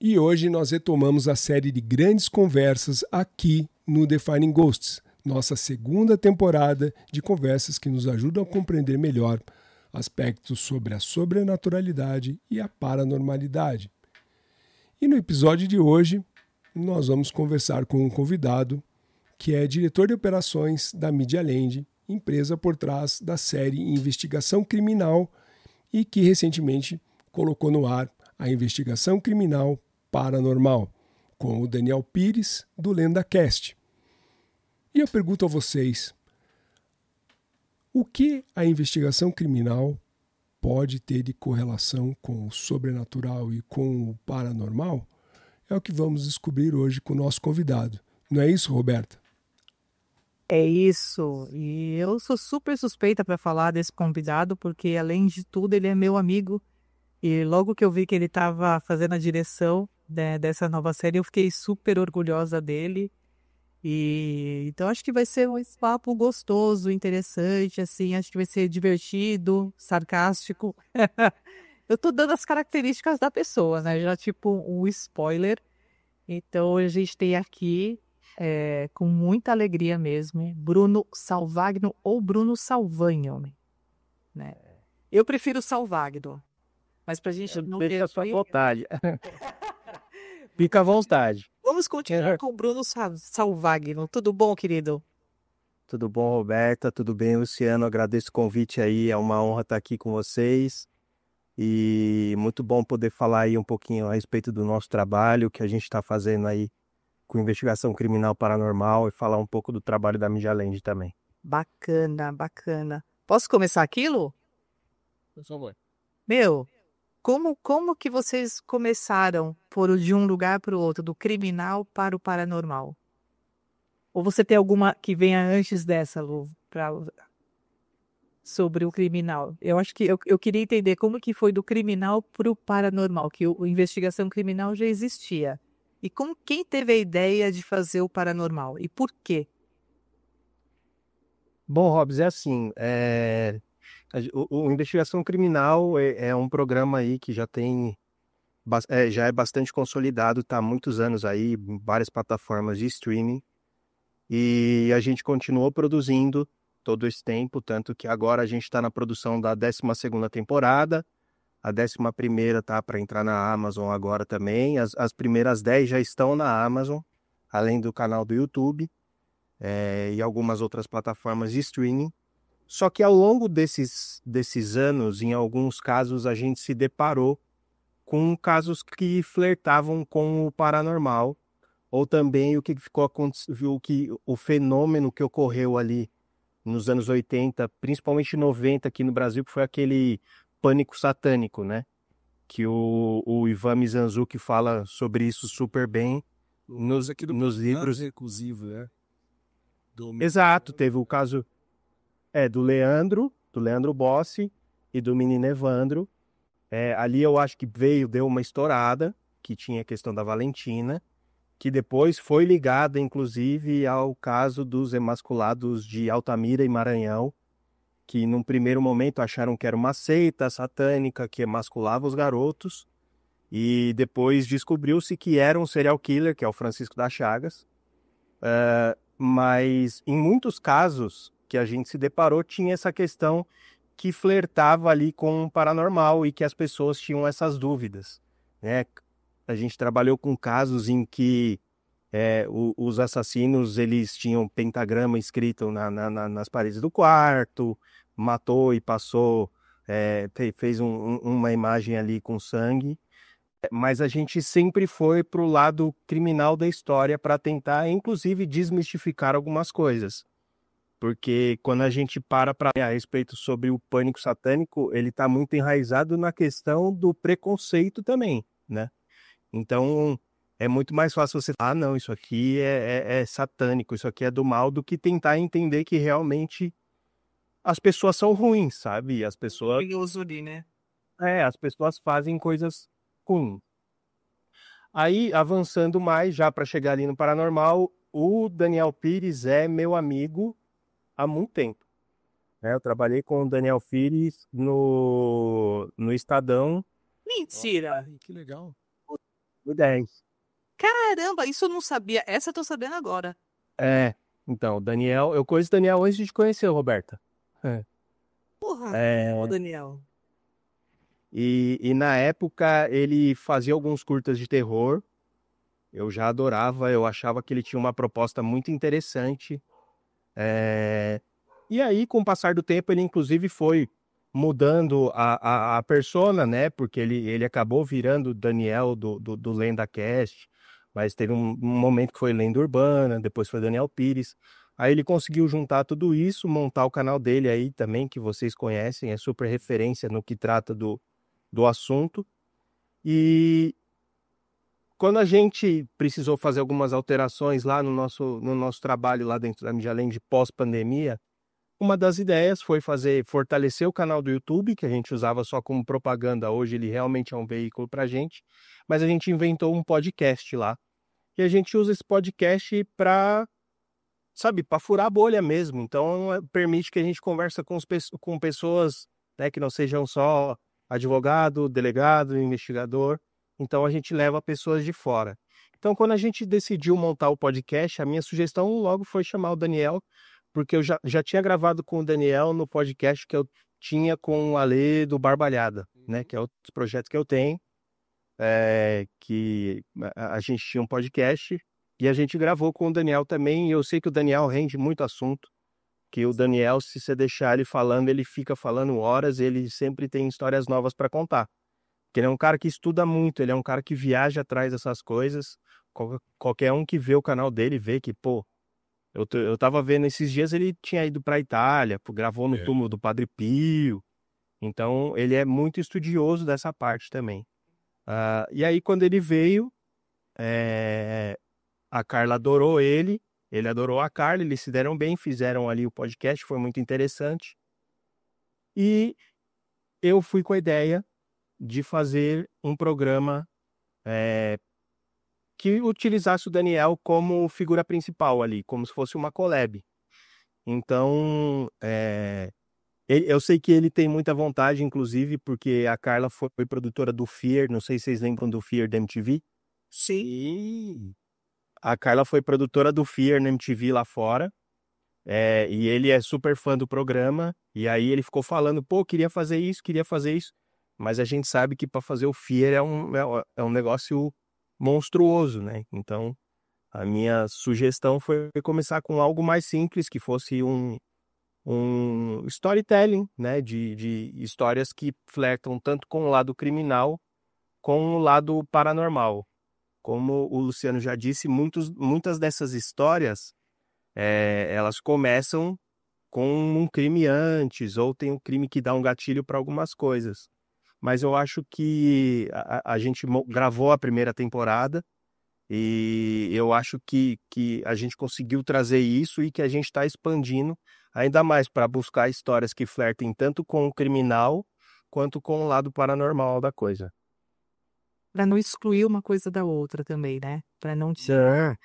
E hoje nós retomamos a série de grandes conversas aqui no Defining Ghosts, nossa segunda temporada de conversas que nos ajudam a compreender melhor aspectos sobre a sobrenaturalidade e a paranormalidade. E no episódio de hoje, nós vamos conversar com um convidado que é diretor de operações da Media Land, empresa por trás da série Investigação Criminal e que recentemente colocou no ar a Investigação Criminal Paranormal, com o Daniel Pires, do LendaCast. E eu pergunto a vocês, o que a investigação criminal pode ter de correlação com o sobrenatural e com o paranormal? É o que vamos descobrir hoje com o nosso convidado. Não é isso, Roberta? É isso, e eu sou super suspeita para falar desse convidado, porque além de tudo ele é meu amigo, e logo que eu vi que ele estava fazendo a direção, né, dessa nova série, eu fiquei super orgulhosa dele, e então acho que vai ser um papo gostoso, interessante, assim, acho que vai ser divertido, sarcástico. Eu tô dando as características da pessoa, né, já tipo um spoiler, então a gente tem aqui... com muita alegria mesmo, Bruno Salvagno ou Bruno Salvagno, né? Eu prefiro Salvagno, mas pra gente não ter... Deixa a sua vontade. Fica à vontade. Vamos continuar com o Bruno Salvagno. Tudo bom, querido? Tudo bom, Roberta? Tudo bem, Luciano? Agradeço o convite aí, é uma honra estar aqui com vocês. E muito bom poder falar aí um pouquinho a respeito do nosso trabalho, que a gente está fazendo aí com investigação criminal paranormal e falar um pouco do trabalho da Media Land também. Bacana, bacana. Posso começar aquilo? Por favor. Meu, como que vocês começaram de um lugar para o outro, do criminal para o paranormal? Ou você tem alguma que venha antes dessa, Lu, sobre o criminal? Eu acho que eu queria entender como que foi do criminal para o paranormal, que a investigação criminal já existia. E quem teve a ideia de fazer o paranormal? E por quê? Bom, Robs, é assim, o Investigação Criminal é um programa aí que já tem, já é bastante consolidado, está há muitos anos aí, em várias plataformas de streaming, e a gente continuou produzindo todo esse tempo, tanto que agora a gente está na produção da 12ª temporada, a 11ª tá para entrar na Amazon agora também. As primeiras 10 já estão na Amazon, além do canal do YouTube e algumas outras plataformas de streaming. Só que ao longo desses anos, em alguns casos, a gente se deparou com casos que flertavam com o paranormal, ou também o fenômeno que ocorreu ali nos anos 80, principalmente 90 aqui no Brasil, que foi aquele pânico satânico, né? Que o Ivan Mizanzuki fala sobre isso super bem nos livros. Reclusivo, né? Exato, teve o caso do Leandro Bossi e do menino Evandro. Ali eu acho que deu uma estourada, que tinha a questão da Valentina, que depois foi ligada, inclusive, ao caso dos emasculados de Altamira e Maranhão, que num primeiro momento acharam que era uma seita satânica que emasculava os garotos, e depois descobriu-se que era um serial killer, que é o Francisco das Chagas. Mas em muitos casos que a gente se deparou, tinha essa questão que flertava ali com o paranormal e que as pessoas tinham essas dúvidas, né? A gente trabalhou com casos em que os assassinos, eles tinham pentagrama escrito nas paredes do quarto, matou e passou, fez uma imagem ali com sangue, mas a gente sempre foi para o lado criminal da história para tentar, inclusive, desmistificar algumas coisas. Porque quando a gente para a respeito sobre o pânico satânico, ele está muito enraizado na questão do preconceito também, né? Então, é muito mais fácil você falar, não, isso aqui é satânico, isso aqui é do mal, do que tentar entender que realmente as pessoas são ruins, sabe? As pessoas... né? as pessoas fazem coisas ruins. Aí, avançando mais, já para chegar ali no paranormal, o Daniel Pires é meu amigo há muito tempo. Eu trabalhei com o Daniel Pires no Estadão. Mentira! Que legal. 10. Caramba, isso eu não sabia. Essa eu tô sabendo agora. Então, o Daniel, eu conheço o Daniel antes de te conhecer, Roberta. É. Porra, ô É, Daniel. e na época ele fazia alguns curtas de terror. Eu já adorava, eu achava que ele tinha uma proposta muito interessante. É, E aí, com o passar do tempo, ele inclusive foi mudando a persona, né? Porque ele acabou virando o Daniel do LendaCast, mas teve um momento que foi Lenda Urbana, depois foi Daniel Pires. Aí ele conseguiu juntar tudo isso, montar o canal dele aí também, que vocês conhecem, é super referência no que trata do assunto. E quando a gente precisou fazer algumas alterações lá no nosso trabalho lá dentro da Mídia Além de pós-pandemia, uma das ideias foi fortalecer o canal do YouTube, que a gente usava só como propaganda. Hoje ele realmente é um veículo para a gente, mas a gente inventou um podcast lá. E a gente usa esse podcast para, sabe, para furar a bolha mesmo. Então permite que a gente conversa com pessoas, né, que não sejam só advogado, delegado, investigador. Então a gente leva pessoas de fora. Então quando a gente decidiu montar o podcast, a minha sugestão logo foi chamar o Daniel, porque eu já tinha gravado com o Daniel no podcast que eu tinha com o Ale do Barbalhada, né? Que é outro projeto que eu tenho, que a gente tinha um podcast e a gente gravou com o Daniel também. E eu sei que o Daniel rende muito assunto, que o Daniel, se você deixar ele falando, ele fica falando horas, ele sempre tem histórias novas para contar. Porque ele é um cara que estuda muito, ele é um cara que viaja atrás dessas coisas. Qualquer um que vê o canal dele vê que, pô, eu tava vendo esses dias, ele tinha ido pra Itália, gravou no túmulo do Padre Pio. Então, ele é muito estudioso dessa parte também. E aí, quando ele veio, a Carla adorou ele adorou a Carla, eles se deram bem, fizeram ali o podcast, foi muito interessante. E eu fui com a ideia de fazer um programa que utilizasse o Daniel como figura principal ali, como se fosse uma collab. Então, eu sei que ele tem muita vontade, inclusive, porque a Carla foi produtora do Fear, não sei se vocês lembram do Fear da MTV. Sim. A Carla foi produtora do Fear na MTV lá fora, e ele é super fã do programa, e aí ele ficou falando, pô, queria fazer isso, mas a gente sabe que para fazer o Fear é um negócio monstruoso, né? Então, a minha sugestão foi começar com algo mais simples, que fosse um storytelling, né, de histórias que flertam tanto com o lado criminal com o lado paranormal. Como o Luciano já disse, muitas dessas histórias, elas começam com um crime antes, ou tem um crime que dá um gatilho para algumas coisas. Mas eu acho que a gente gravou a primeira temporada, e eu acho que a gente conseguiu trazer isso e que a gente está expandindo ainda mais para buscar histórias que flertem tanto com o criminal quanto com o lado paranormal da coisa. Para não excluir uma coisa da outra também, né? Para não tirar,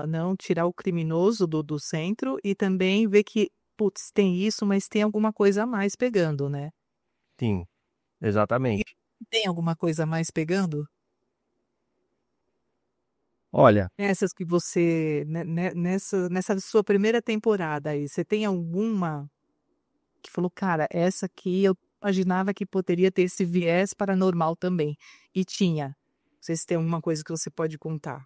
não tirar o criminoso do centro e também ver que, putz, tem isso, mas tem alguma coisa a mais pegando, né? Sim, E exatamente. tem alguma coisa a mais pegando? Olha, Essas que você, nessa sua primeira temporada aí, você tem alguma que falou, cara, essa aqui eu imaginava que poderia ter esse viés paranormal também. E tinha. Não sei se tem alguma coisa que você pode contar.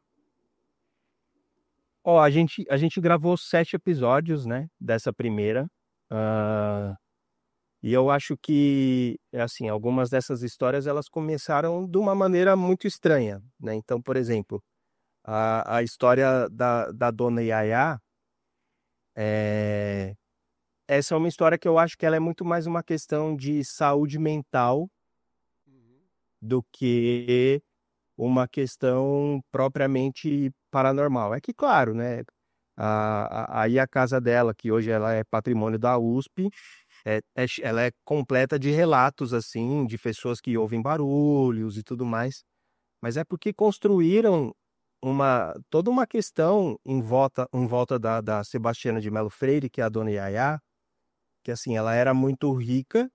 a gente gravou 7 episódios, né, dessa primeira. ah, e eu acho que, assim, algumas dessas histórias elas começaram de uma maneira muito estranha, né? Então, por exemplo, a história da dona Yaya, é, essa é uma história que eu acho que ela é muito mais uma questão de saúde mental do que uma questão propriamente paranormal. É que, claro, né? Aí a casa dela, que hoje ela é patrimônio da USP, ela é completa de relatos, assim, de pessoas que ouvem barulhos e tudo mais. Mas é porque construíram toda uma questão em volta da Sebastiana de Melo Freire, que é a dona Yaya, que assim, ela era muito rica,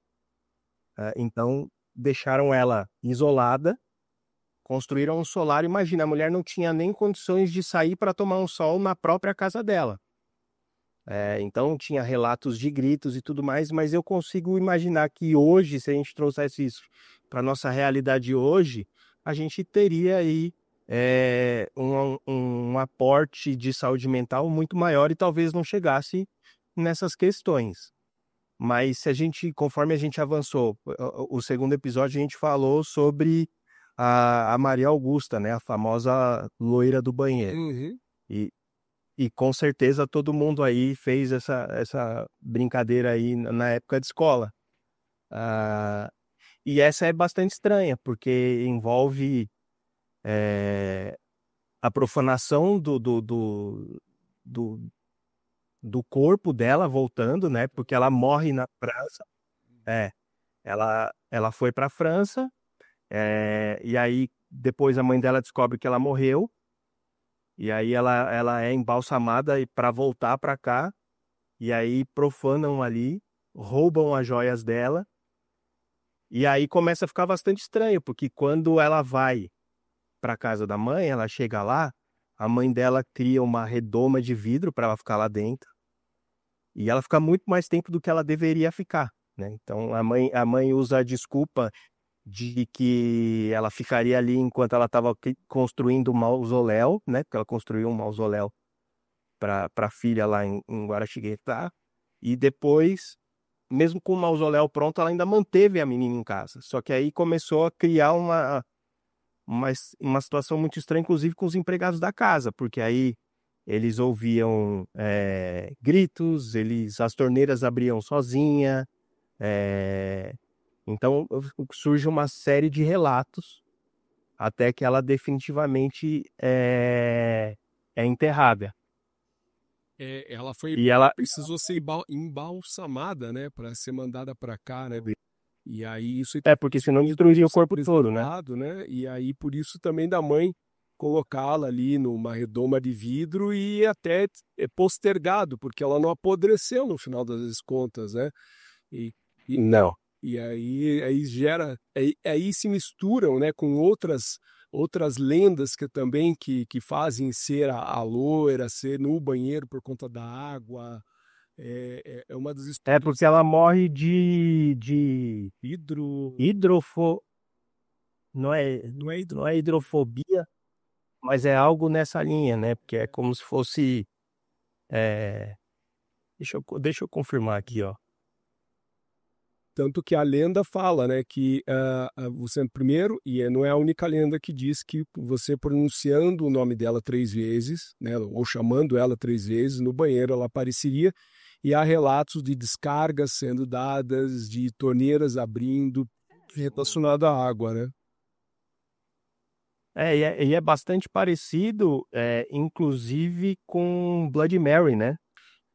então deixaram ela isolada construíram um solar. Imagina, a mulher não tinha nem condições de sair para tomar um sol na própria casa dela. Então tinha relatos de gritos e tudo mais, mas eu consigo imaginar que hoje, se a gente trouxesse isso para nossa realidade hoje, a gente teria aí um aporte de saúde mental muito maior e talvez não chegasse nessas questões. Mas conforme a gente avançou, o segundo episódio a gente falou sobre a Maria Augusta, né, a famosa loira do banheiro. Uhum. E com certeza todo mundo aí fez essa brincadeira aí na época de escola. E essa é bastante estranha, porque envolve a profanação do corpo dela voltando, né? Porque ela morre na França. Ela foi para a França, e aí depois a mãe dela descobre que ela morreu. E aí ela é embalsamada para voltar para cá. E aí profanam ali, roubam as joias dela. E aí começa a ficar bastante estranho, porque quando ela vai para casa da mãe, ela chega lá, a mãe dela cria uma redoma de vidro para ela ficar lá dentro. E ela fica muito mais tempo do que ela deveria ficar, né? Então a mãe usa a desculpa de que ela ficaria ali enquanto ela estava construindo um mausoléu, né? Porque ela construiu um mausoléu para a filha lá em Guaratinguetá. E depois, mesmo com o mausoléu pronto, ela ainda manteve a menina em casa. Só que aí começou a criar uma situação muito estranha, inclusive com os empregados da casa, porque aí eles ouviam gritos, as torneiras abriam sozinha. Então surge uma série de relatos até que ela definitivamente é enterrada. Ela precisou ser embalsamada, né, para ser mandada para cá, né? E aí isso porque senão destruiria o corpo todo, né? E aí por isso também da mãe colocá-la ali numa redoma de vidro e até postergado, porque ela não apodreceu no final das contas, né? Não. E aí gera, aí se misturam, né, com outras lendas que também que fazem ser a loira, ser no banheiro por conta da água. É uma das histórias. Porque ela morre de não é hidrofobia, mas é algo nessa linha, né? Porque é como se fosse deixa eu confirmar aqui, ó. Tanto que a lenda fala, né, que você primeiro, e não é a única lenda que diz que você pronunciando o nome dela 3 vezes, né, ou chamando ela 3 vezes, no banheiro ela apareceria, e há relatos de descargas sendo dadas, de torneiras abrindo, relacionado à água, né? E é bastante parecido, inclusive com Bloody Mary, né?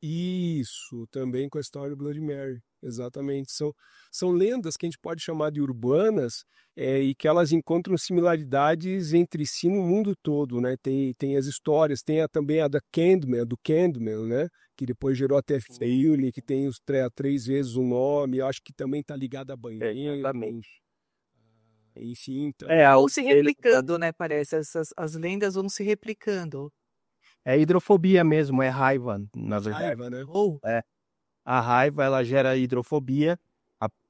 Isso, também com a história do Bloody Mary, exatamente. São lendas que a gente pode chamar de urbanas e que elas encontram similaridades entre si no mundo todo, né? Tem as histórias, também a do Candyman, né? Que depois gerou até filme, que tem 3 vezes o nome, eu acho que também está ligado a banheiro. Exatamente. Enfim, então... Ou se replicando, né? Parece, as lendas vão se replicando. É hidrofobia mesmo, é raiva, na verdade. Raiva, né? A raiva, ela gera hidrofobia,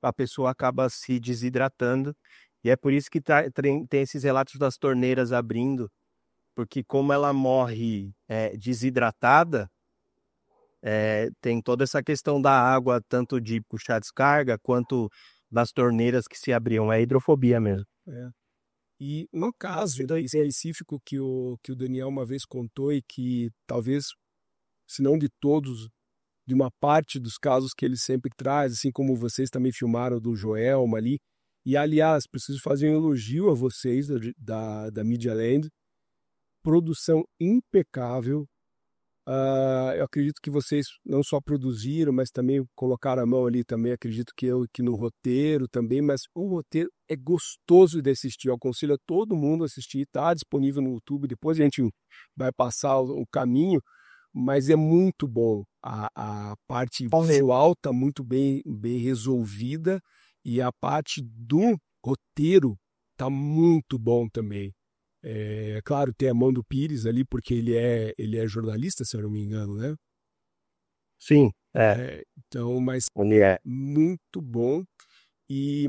a pessoa acaba se desidratando, e é por isso que tem esses relatos das torneiras abrindo, porque como ela morre desidratada, tem toda essa questão da água, tanto de puxar descarga, quanto das torneiras que se abriam, é hidrofobia mesmo. E no caso específico que o Daniel uma vez contou e que talvez, se não de todos, de uma parte dos casos que ele sempre traz, assim como vocês também filmaram do Joelma ali, e aliás, preciso fazer um elogio a vocês da Media Land, produção impecável. Eu acredito que vocês não só produziram, mas também colocaram a mão ali também, acredito que no roteiro também, mas o roteiro é gostoso de assistir, eu aconselho a todo mundo a assistir, está disponível no YouTube, depois a gente vai passar o caminho, mas é muito bom, a parte visual está muito bem resolvida, e a parte do roteiro tá muito bom também. Claro, tem a mão do Pires ali, porque ele é jornalista, se eu não me engano, né? Sim, Então, mas ele é. muito bom.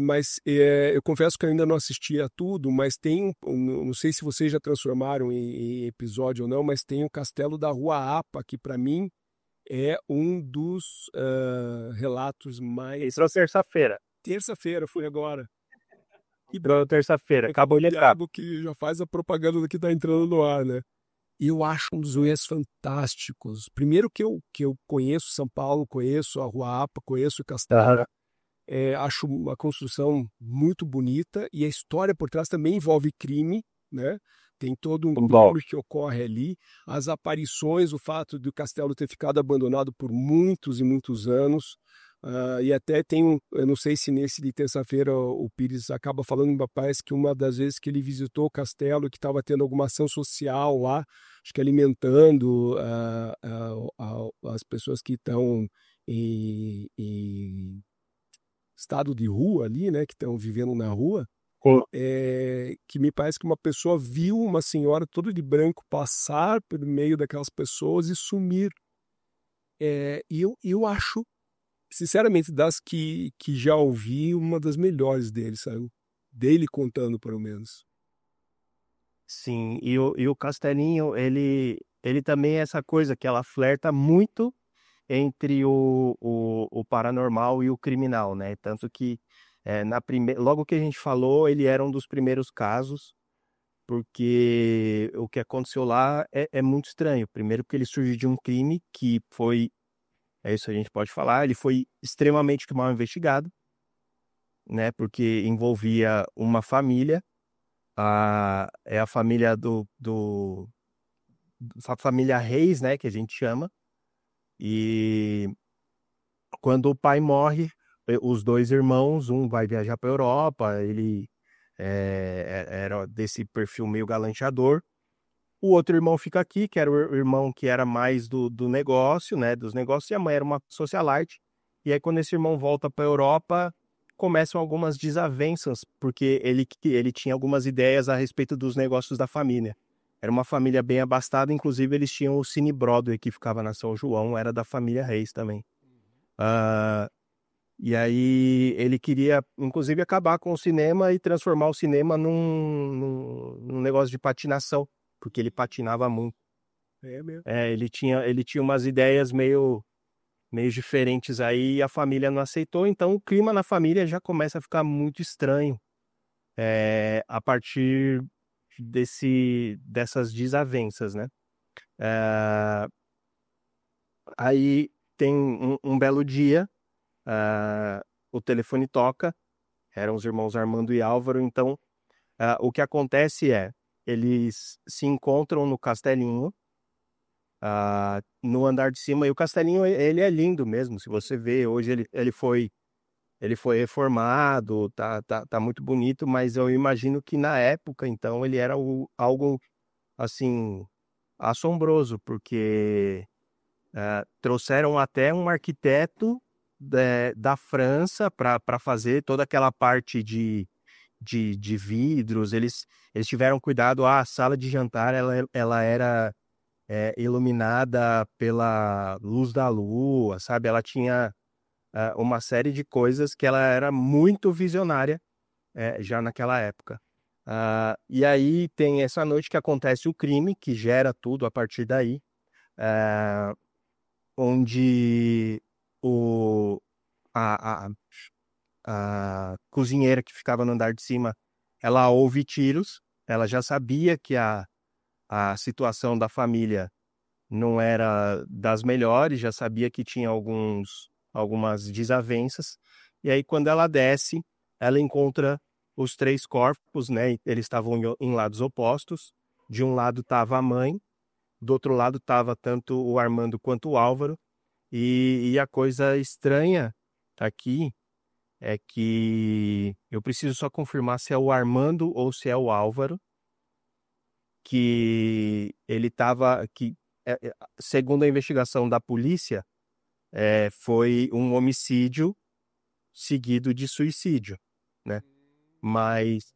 Mas eu confesso que eu ainda não assisti a tudo, mas não sei se vocês já transformaram em episódio ou não, mas tem o Castelo da Rua Apa, que para mim é um dos relatos mais... Entrou terça-feira. Terça-feira, foi agora. Entrou terça-feira. Acabou de entrar. Thiago que já faz a propaganda do que está entrando no ar, né? Eu acho um dos lugares fantásticos. Primeiro que eu conheço São Paulo, conheço a Rua Apa, conheço o Castelo. Aham. Acho uma construção muito bonita e a história por trás também envolve crime, né? Tem todo um crime que ocorre ali, as aparições, o fato do castelo ter ficado abandonado por muitos e muitos anos. E até eu não sei se nesse de terça-feira o Pires acaba falando, rapaz, que uma das vezes que ele visitou o castelo, que estava tendo alguma ação social lá, acho que alimentando as pessoas que estão em estado de rua ali, né, que estão vivendo na rua, que me parece que uma pessoa viu uma senhora toda de branco passar pelo meio daquelas pessoas e sumir. E eu acho, sinceramente, das que já ouvi, uma das melhores dele, sabe? Dele contando, pelo menos. Sim, e o Castelinho, ele também é essa coisa que ela flerta muito entre o paranormal e o criminal, né? Tanto que logo que a gente falou, ele era um dos primeiros casos, porque o que aconteceu lá é muito estranho. Primeiro porque ele surgiu de um crime que foi, é isso a gente pode falar, ele foi extremamente mal investigado, né? Porque envolvia uma família, é a família a família Reis, né? Que a gente chama, e quando o pai morre, os dois irmãos, um vai viajar para a Europa, ele era desse perfil meio galanteador. O outro irmão fica aqui, que era o irmão que era mais do negócio, né? Dos negócios, e a mãe era uma socialite. E aí, quando esse irmão volta para a Europa, começam algumas desavenças, porque ele tinha algumas ideias a respeito dos negócios da família. Era uma família bem abastada, inclusive eles tinham o Cine Broadway, que ficava na São João, era da família Reis também. E aí ele queria, inclusive, acabar com o cinema e transformar o cinema num negócio de patinação, porque ele patinava muito. É mesmo. Ele tinha umas ideias meio diferentes aí e a família não aceitou, então o clima na família já começa a ficar muito estranho a partir dessas desavenças, né? Aí tem um belo dia, o telefone toca, eram os irmãos Armando e Álvaro, então o que acontece eles se encontram no Castelinho, no andar de cima, e o Castelinho, ele é lindo mesmo, se você vê, hoje ele foi reformado, tá muito bonito, mas eu imagino que na época, então, ele era algo, assim, assombroso, porque trouxeram até um arquiteto da França para fazer toda aquela parte de vidros. Eles tiveram cuidado, a sala de jantar ela era iluminada pela luz da lua, sabe? Ela tinha uma série de coisas que ela era muito visionária já naquela época. E aí tem essa noite que acontece o crime, que gera tudo a partir daí, onde a, a, a cozinheira que ficava no andar de cima, ela ouve tiros, ela já sabia que a situação da família não era das melhores, já sabia que tinha algumas desavenças, e aí quando ela desce, ela encontra os três corpos, né? Eles estavam em lados opostos. De um lado estava a mãe, do outro lado estava tanto o Armando quanto o Álvaro, e a coisa estranha aqui é que eu preciso só confirmar se é o Armando ou se é o Álvaro, que ele estava, segundo a investigação da polícia, foi um homicídio seguido de suicídio, né? Mas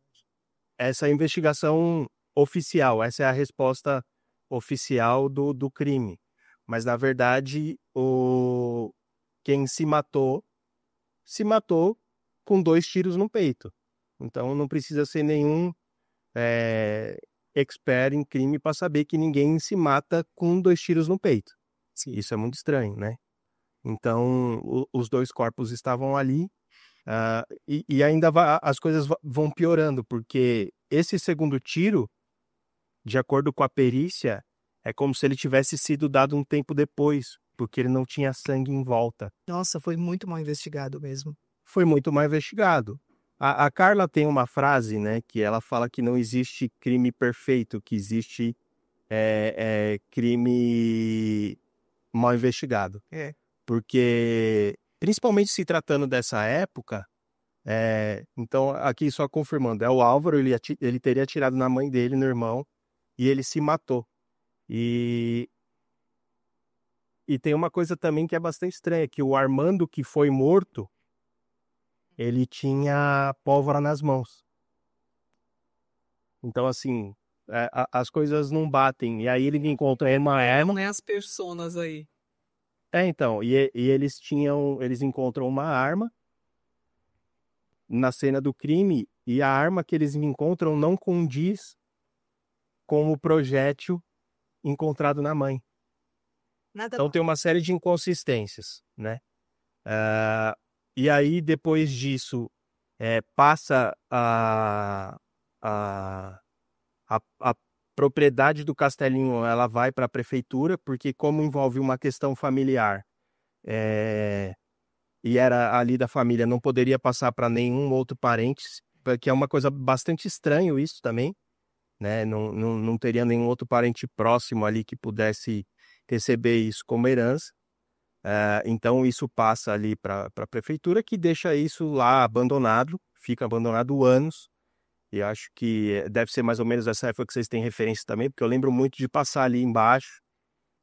essa é a investigação oficial, essa é a resposta oficial do crime. Mas, na verdade, quem se matou com 2 tiros no peito. Então, não precisa ser nenhum expert em crime para saber que ninguém se mata com 2 tiros no peito. Sim. Isso é muito estranho, né? Então, os 2 corpos estavam ali, e ainda as coisas vão piorando, porque esse segundo tiro, de acordo com a perícia, é como se ele tivesse sido dado um tempo depois, porque ele não tinha sangue em volta. Nossa, foi muito mal investigado mesmo. Foi muito mal investigado. A Carla tem uma frase, né, que ela fala que não existe crime perfeito, que existe crime mal investigado. É. Porque, principalmente se tratando dessa época, então aqui só confirmando, o Álvaro, ele teria atirado na mãe dele, no irmão, e ele se matou. E tem uma coisa também que é bastante estranha, que o Armando que foi morto, ele tinha pólvora nas mãos. Então, assim, as coisas não batem. E aí ele encontra uma arma. Não é as personas aí. Então, e eles encontram uma arma na cena do crime, e a arma que eles encontram não condiz com o projétil encontrado na mãe. Então tem uma série de inconsistências, né? E aí, depois disso, passa a propriedade do Castelinho, ela vai para a prefeitura, porque como envolve uma questão familiar, e era ali da família, não poderia passar para nenhum outro parente, porque é uma coisa bastante estranho isso também, né? Não teria nenhum outro parente próximo ali que pudesse receber isso como herança. Então isso passa ali para a prefeitura, que deixa isso lá abandonado, fica abandonado anos. E acho que deve ser mais ou menos essa época que vocês têm referência também, porque eu lembro muito de passar ali embaixo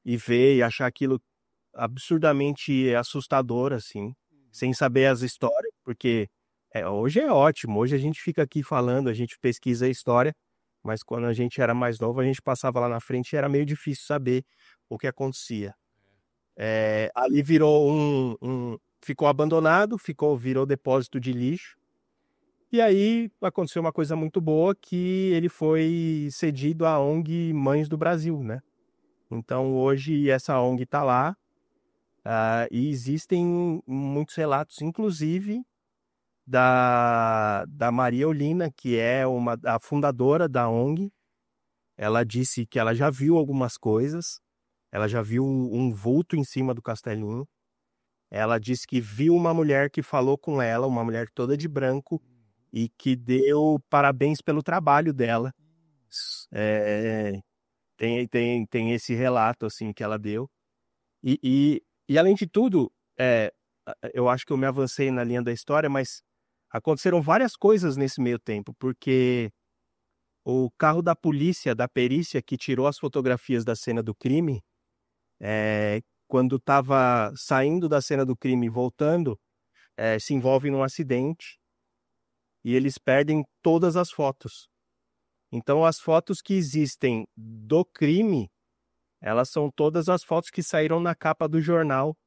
e ver e achar aquilo absurdamente assustador, assim, sem saber as histórias, porque hoje é ótimo, hoje a gente fica aqui falando, a gente pesquisa a história, mas quando a gente era mais novo, a gente passava lá na frente e era meio difícil saber o que acontecia. Ali virou ficou abandonado, virou depósito de lixo. E aí aconteceu uma coisa muito boa, que ele foi cedido à ONG Mães do Brasil, né? Então hoje essa ONG está lá, e existem muitos relatos, inclusive da Maria Olinda, que é a fundadora da ONG. Ela disse que ela já viu algumas coisas, ela já viu um vulto em cima do Castelinho. Ela disse que viu uma mulher que falou com ela, uma mulher toda de branco, e que deu parabéns pelo trabalho dela. Tem esse relato assim que ela deu. E além de tudo, eu acho que eu me avancei na linha da história, mas aconteceram várias coisas nesse meio tempo, porque o carro da polícia, da perícia, que tirou as fotografias da cena do crime, quando estava saindo da cena do crime e voltando, se envolve num acidente e eles perdem todas as fotos. Então, as fotos que existem do crime, elas são todas as fotos que saíram na capa do jornal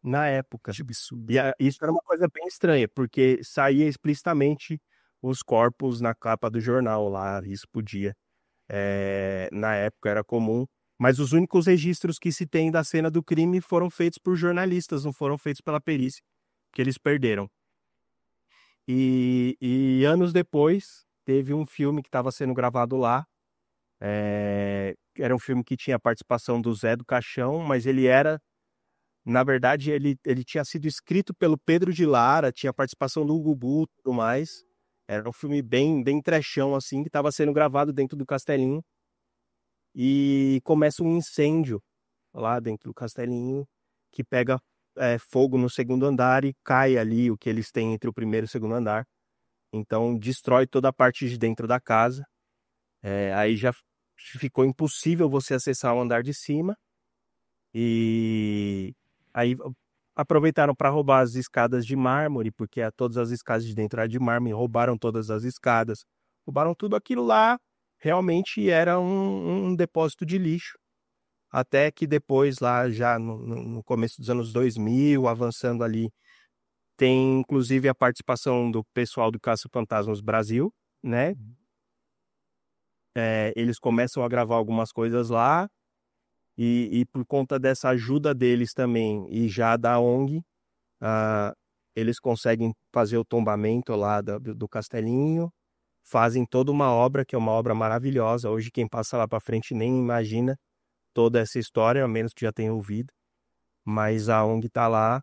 na época. E isso era uma coisa bem estranha, porque saía explicitamente os corpos na capa do jornal lá, isso podia. Na época era comum, mas os únicos registros que se tem da cena do crime foram feitos por jornalistas, não foram feitos pela perícia, que eles perderam. E anos depois, teve um filme que estava sendo gravado lá. Era um filme que tinha a participação do Zé do Caixão, mas na verdade, ele tinha sido escrito pelo Pedro de Lara, tinha a participação do Gugu e tudo mais. Era um filme bem trechão, assim, que estava sendo gravado dentro do Castelinho. E começa um incêndio lá dentro do Castelinho, que pega fogo no segundo andar e cai ali o que eles têm entre o primeiro e o segundo andar. Então, destrói toda a parte de dentro da casa. Aí já ficou impossível você acessar o andar de cima. E aí aproveitaram para roubar as escadas de mármore, porque todas as escadas de dentro eram de mármore, roubaram todas as escadas, roubaram tudo aquilo lá, realmente era um depósito de lixo. Até que depois, lá já no começo dos anos 2000, avançando ali, tem inclusive a participação do pessoal do Caça-Fantasmas Brasil, né? Eles começam a gravar algumas coisas lá, e por conta dessa ajuda deles também, e já da ONG, eles conseguem fazer o tombamento lá do castelinho, fazem toda uma obra, que é uma obra maravilhosa. Hoje quem passa lá para frente nem imagina toda essa história, a menos que já tenha ouvido, mas a ONG está lá,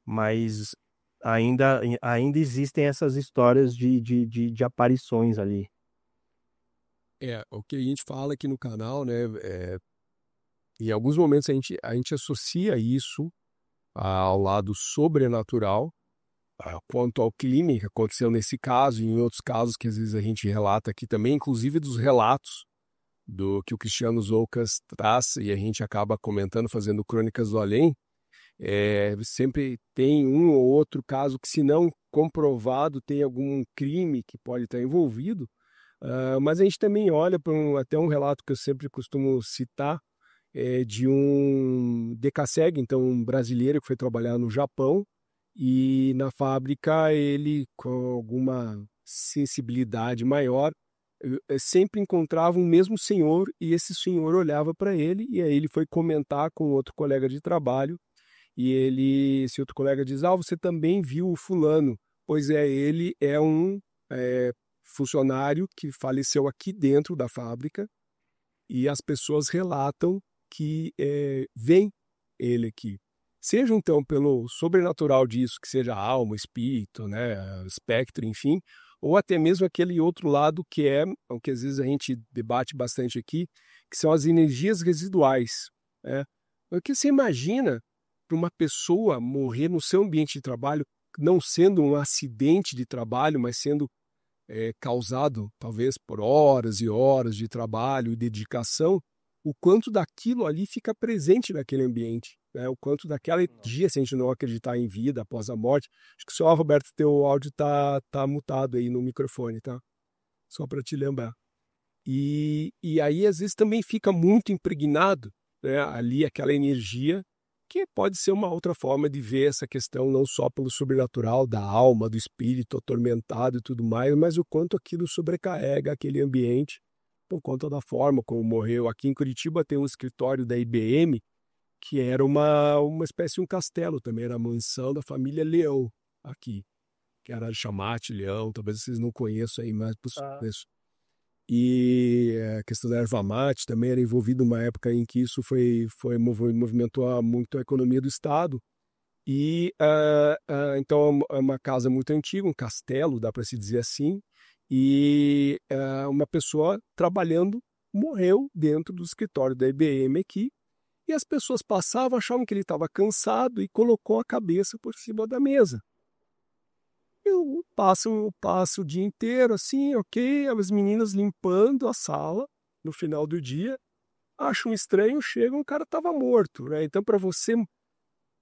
mas ainda existem essas histórias de aparições ali. O que a gente fala aqui no canal, né, em alguns momentos a gente associa isso ao lado sobrenatural, quanto ao crime que aconteceu nesse caso e em outros casos que às vezes a gente relata aqui também, inclusive dos relatos do que o Cristiano Zoucas traz, e a gente acaba comentando, fazendo Crônicas do Além. Sempre tem um ou outro caso que, se não comprovado, tem algum crime que pode estar envolvido, mas a gente também olha para até um relato que eu sempre costumo citar, de um Decassegue, então um brasileiro que foi trabalhar no Japão, e na fábrica ele, com alguma sensibilidade maior, sempre encontrava o mesmo senhor, e esse senhor olhava para ele, e aí ele foi comentar com outro colega de trabalho, e esse outro colega diz: você também viu o fulano? Pois ele é um funcionário que faleceu aqui dentro da fábrica, e as pessoas relatam que vem ele aqui. Seja então pelo sobrenatural disso, que seja alma, espírito, né, espectro, enfim, ou até mesmo aquele outro lado que é o que às vezes a gente debate bastante aqui, que são as energias residuais. O que você imagina para uma pessoa morrer no seu ambiente de trabalho, não sendo um acidente de trabalho, mas sendo causado talvez por horas e horas de trabalho e dedicação, o quanto daquilo ali fica presente naquele ambiente, né? O quanto daquela energia, se a gente não acreditar em vida após a morte. Acho que só, Roberto, teu áudio tá mutado aí no microfone, tá? Só para te lembrar. E aí, às vezes, também fica muito impregnado, né, ali aquela energia, que pode ser uma outra forma de ver essa questão, não só pelo sobrenatural, da alma, do espírito atormentado e tudo mais, mas o quanto aquilo sobrecarrega aquele ambiente por conta da forma como morreu. Aqui em Curitiba tem um escritório da IBM, que era uma espécie de um castelo também, era a mansão da família Leão aqui, que era Chamate Leão, talvez vocês não conheçam aí, mas isso. E a questão da erva mate também era envolvida numa época em que isso movimentou muito a economia do Estado. E então é uma casa muito antiga, um castelo, dá para se dizer assim, e uma pessoa trabalhando morreu dentro do escritório da IBM aqui, e as pessoas passavam, achavam que ele estava cansado e colocou a cabeça por cima da mesa. Eu passo o dia inteiro assim, ok, as meninas limpando a sala no final do dia, acham estranho, chegam, o cara estava morto, né? Então, para você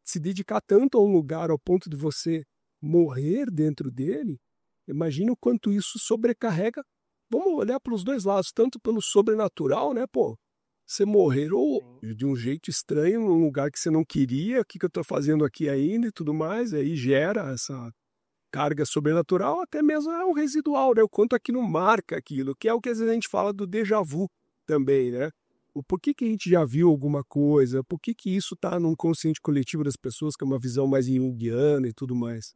se dedicar tanto a um lugar ao ponto de você morrer dentro dele, imagina o quanto isso sobrecarrega. Vamos olhar pelos dois lados, tanto pelo sobrenatural, né? Pô, você morreu de um jeito estranho, num lugar que você não queria, o que eu estou fazendo aqui ainda e tudo mais, aí gera essa carga sobrenatural, até mesmo é um residual, né? O quanto aquilo marca aquilo, que é o que às vezes a gente fala do déjà vu também, né? O porquê que a gente já viu alguma coisa, por que isso está no consciente coletivo das pessoas, que é uma visão mais junguiana e tudo mais.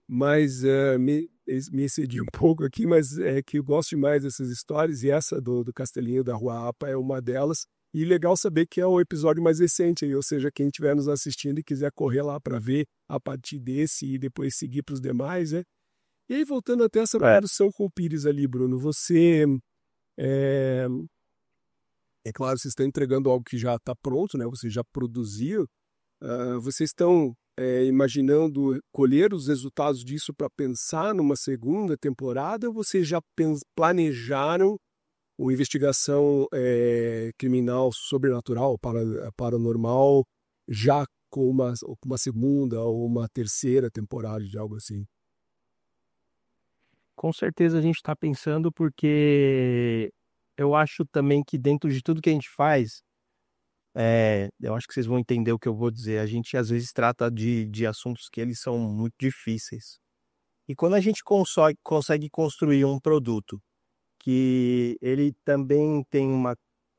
Mas me excedi um pouco aqui, mas é que eu gosto demais dessas histórias, e essa do Castelinho da Rua Apa é uma delas. E legal saber que é o episódio mais recente, ou seja, quem estiver nos assistindo e quiser correr lá para ver a partir desse e depois seguir para os demais, né? E aí, voltando até essa produção com o Pires ali, Bruno, você... É claro, vocês estão entregando algo que já está pronto, né? Você já produziu. Vocês estão imaginando colher os resultados disso para pensar numa segunda temporada, ou vocês já planejaram uma investigação criminal sobrenatural, paranormal, já com uma segunda ou uma terceira temporada de algo assim? Com certeza a gente está pensando, porque eu acho também que dentro de tudo que a gente faz, eu acho que vocês vão entender o que eu vou dizer. A gente às vezes trata de assuntos que eles são muito difíceis. E quando a gente consegue construir um produto que ele também tem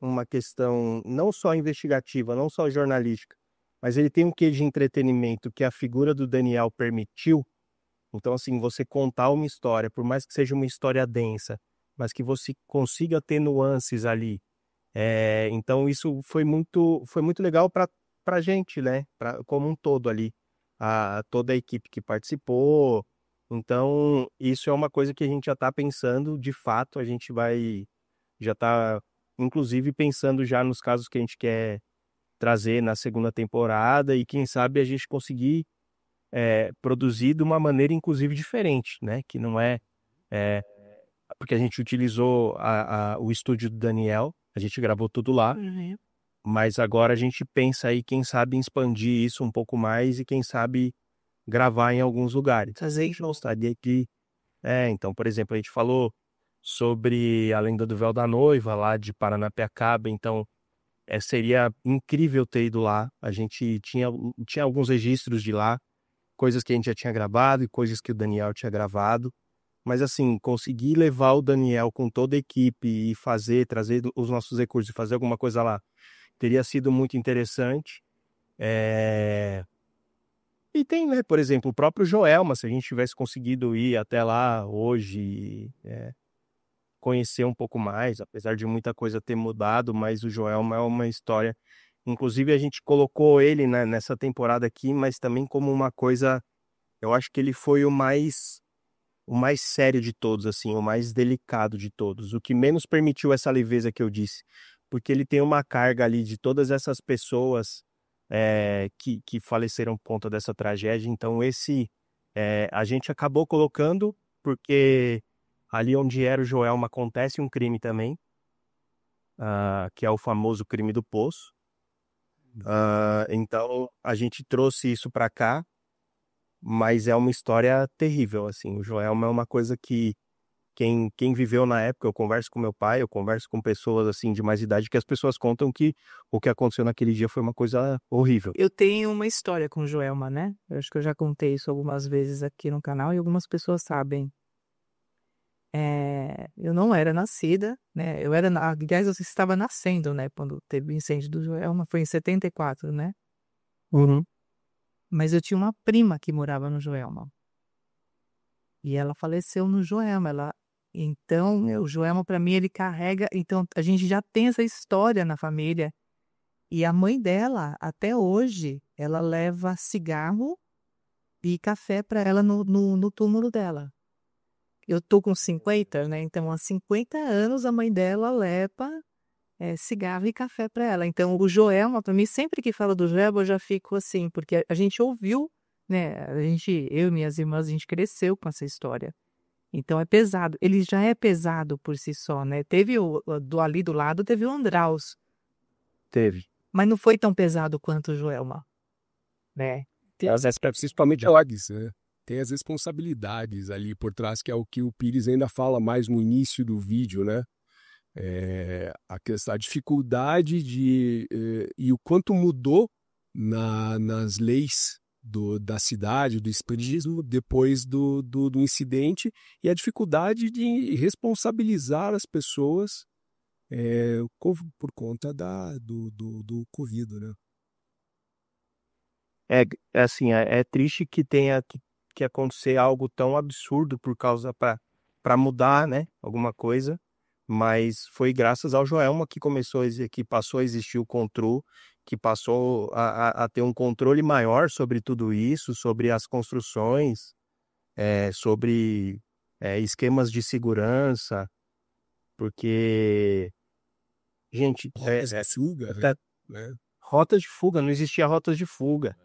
uma questão não só investigativa, não só jornalística, mas ele tem um quê de entretenimento que a figura do Daniel permitiu. Então, assim, você contar uma história, por mais que seja uma história densa, mas que você consiga ter nuances ali. Então, isso foi muito legal para a gente, né? Como um todo ali, toda a equipe que participou. Então, isso é uma coisa que a gente já está pensando, de fato, já está, inclusive, pensando já nos casos que a gente quer trazer na segunda temporada, e quem sabe a gente conseguir produzir de uma maneira, inclusive, diferente, né? Que não é porque a gente utilizou o estúdio do Daniel, a gente gravou tudo lá, mas agora a gente pensa aí, quem sabe, em expandir isso um pouco mais e quem sabe gravar em alguns lugares. A gente gostaria de... então, por exemplo, a gente falou sobre a Lenda do Véu da Noiva, lá de Paranapiacaba, então seria incrível ter ido lá. A gente tinha alguns registros de lá, coisas que a gente já tinha gravado e coisas que o Daniel tinha gravado. Mas, assim, conseguir levar o Daniel com toda a equipe e trazer os nossos recursos e fazer alguma coisa lá, teria sido muito interessante. E tem, né, por exemplo, o próprio Joelma, se a gente tivesse conseguido ir até lá hoje, conhecer um pouco mais, apesar de muita coisa ter mudado, mas o Joelma é uma história. Inclusive, a gente colocou ele, né, nessa temporada aqui, mas também como uma coisa. Eu acho que ele foi o mais sério de todos, assim, o mais delicado de todos, o que menos permitiu essa leveza que eu disse, porque ele tem uma carga ali de todas essas pessoas que faleceram por conta dessa tragédia. Então a gente acabou colocando porque ali onde era o Joelma acontece um crime também, que é o famoso crime do Poço. Então a gente trouxe isso para cá, mas é uma história terrível, assim. O Joelma é uma coisa que quem viveu na época, eu converso com meu pai, eu converso com pessoas assim de mais idade, que as pessoas contam que o que aconteceu naquele dia foi uma coisa horrível. Eu tenho uma história com Joelma, né? Eu acho que eu já contei isso algumas vezes aqui no canal e algumas pessoas sabem. Eu não era nascida, né? Aliás, eu estava nascendo, né? Quando teve o incêndio do Joelma, foi em 74, né? Uhum. Mas eu tinha uma prima que morava no Joelma. E ela faleceu no Joelma. Então, o Joelma, para mim, ele carrega. Então, a gente já tem essa história na família. E a mãe dela, até hoje, ela leva cigarro e café para ela no túmulo dela. Eu tô com 50, né? Então, há 50 anos, a mãe dela leva cigarro e café para ela. Então, o Joelma, para mim, sempre que fala do Joelma, eu já fico assim, porque a gente ouviu, né? Eu e minhas irmãs, a gente cresceu com essa história. Então, é pesado. Ele já é pesado por si só, né? Teve ali do lado, teve o Andraus. Teve. Mas não foi tão pesado quanto o Joelma, né? Principalmente dogs, né? Tem as responsabilidades ali por trás, que é o que o Pires ainda fala mais no início do vídeo, né? A dificuldade e o quanto mudou nas leis da cidade, do expansionismo, depois do incidente, e a dificuldade de responsabilizar as pessoas por conta do Covid, né? Assim, é triste que tenha que acontecer algo tão absurdo por causa para mudar, né, alguma coisa, mas foi graças ao Joelma que passou a existir o Contru, que passou a ter um controle maior sobre tudo isso, sobre as construções, sobre esquemas de segurança, porque, gente, Rotas de fuga, né? rotas de fuga, não existia rotas de fuga.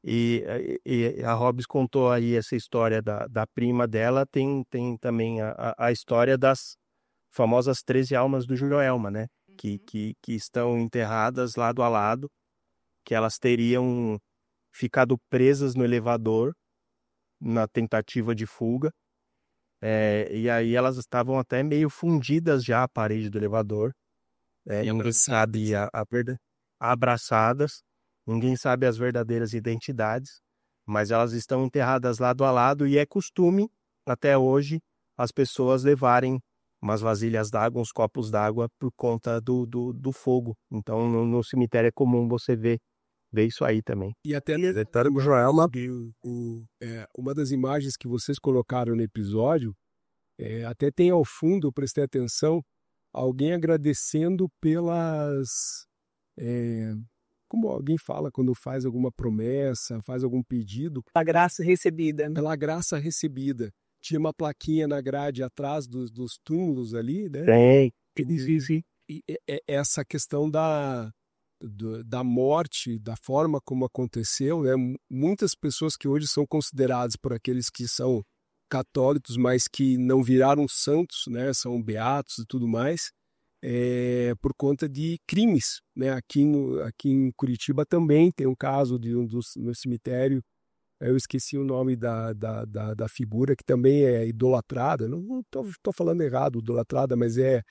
E a Hobbs contou aí essa história da prima dela, tem também a história das famosas 13 almas do Joelma, né? Que estão enterradas lado a lado. que elas teriam ficado presas no elevador na tentativa de fuga. E aí elas estavam até meio fundidas já à parede do elevador. Ninguém sabe abraçadas. Ninguém sabe as verdadeiras identidades, mas elas estão enterradas lado a lado e é costume, até hoje, as pessoas levarem umas vasilhas d'água, uns copos d'água por conta do fogo. Então, no cemitério é comum você ver isso aí também. E até uma das imagens que vocês colocaram no episódio, até tem ao fundo, eu prestei atenção, alguém agradecendo pelas... como alguém fala quando faz alguma promessa, faz algum pedido. A graça recebida. Pela graça recebida. Tinha uma plaquinha na grade atrás dos túmulos ali, né? Tem. E essa questão da morte, da forma como aconteceu, né? Muitas pessoas que hoje são consideradas por aqueles que são católicos, mas que não viraram santos, né? São beatos e tudo mais, por conta de crimes, né? Aqui em Curitiba também tem um caso no cemitério, eu esqueci o nome da figura, que também é idolatrada, não estou falando errado, idolatrada, mas é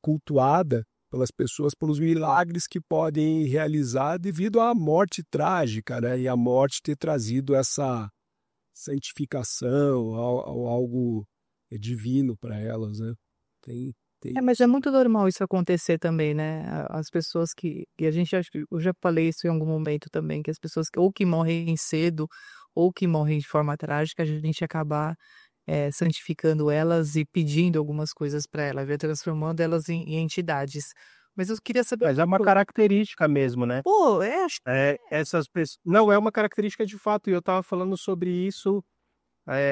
cultuada pelas pessoas pelos milagres que podem realizar devido à morte trágica, né? E a morte ter trazido essa santificação, algo divino para elas, né? Mas é muito normal isso acontecer também, né? As pessoas e a gente, acho que eu já falei isso em algum momento também, que as pessoas ou que morrem cedo ou que morrem de forma trágica, a gente acabar santificando elas e pedindo algumas coisas para elas, transformando elas em entidades. Mas eu queria saber... Mas é uma característica mesmo, né? Pô, acho essas pessoas... Não, é uma característica de fato, e eu estava falando sobre isso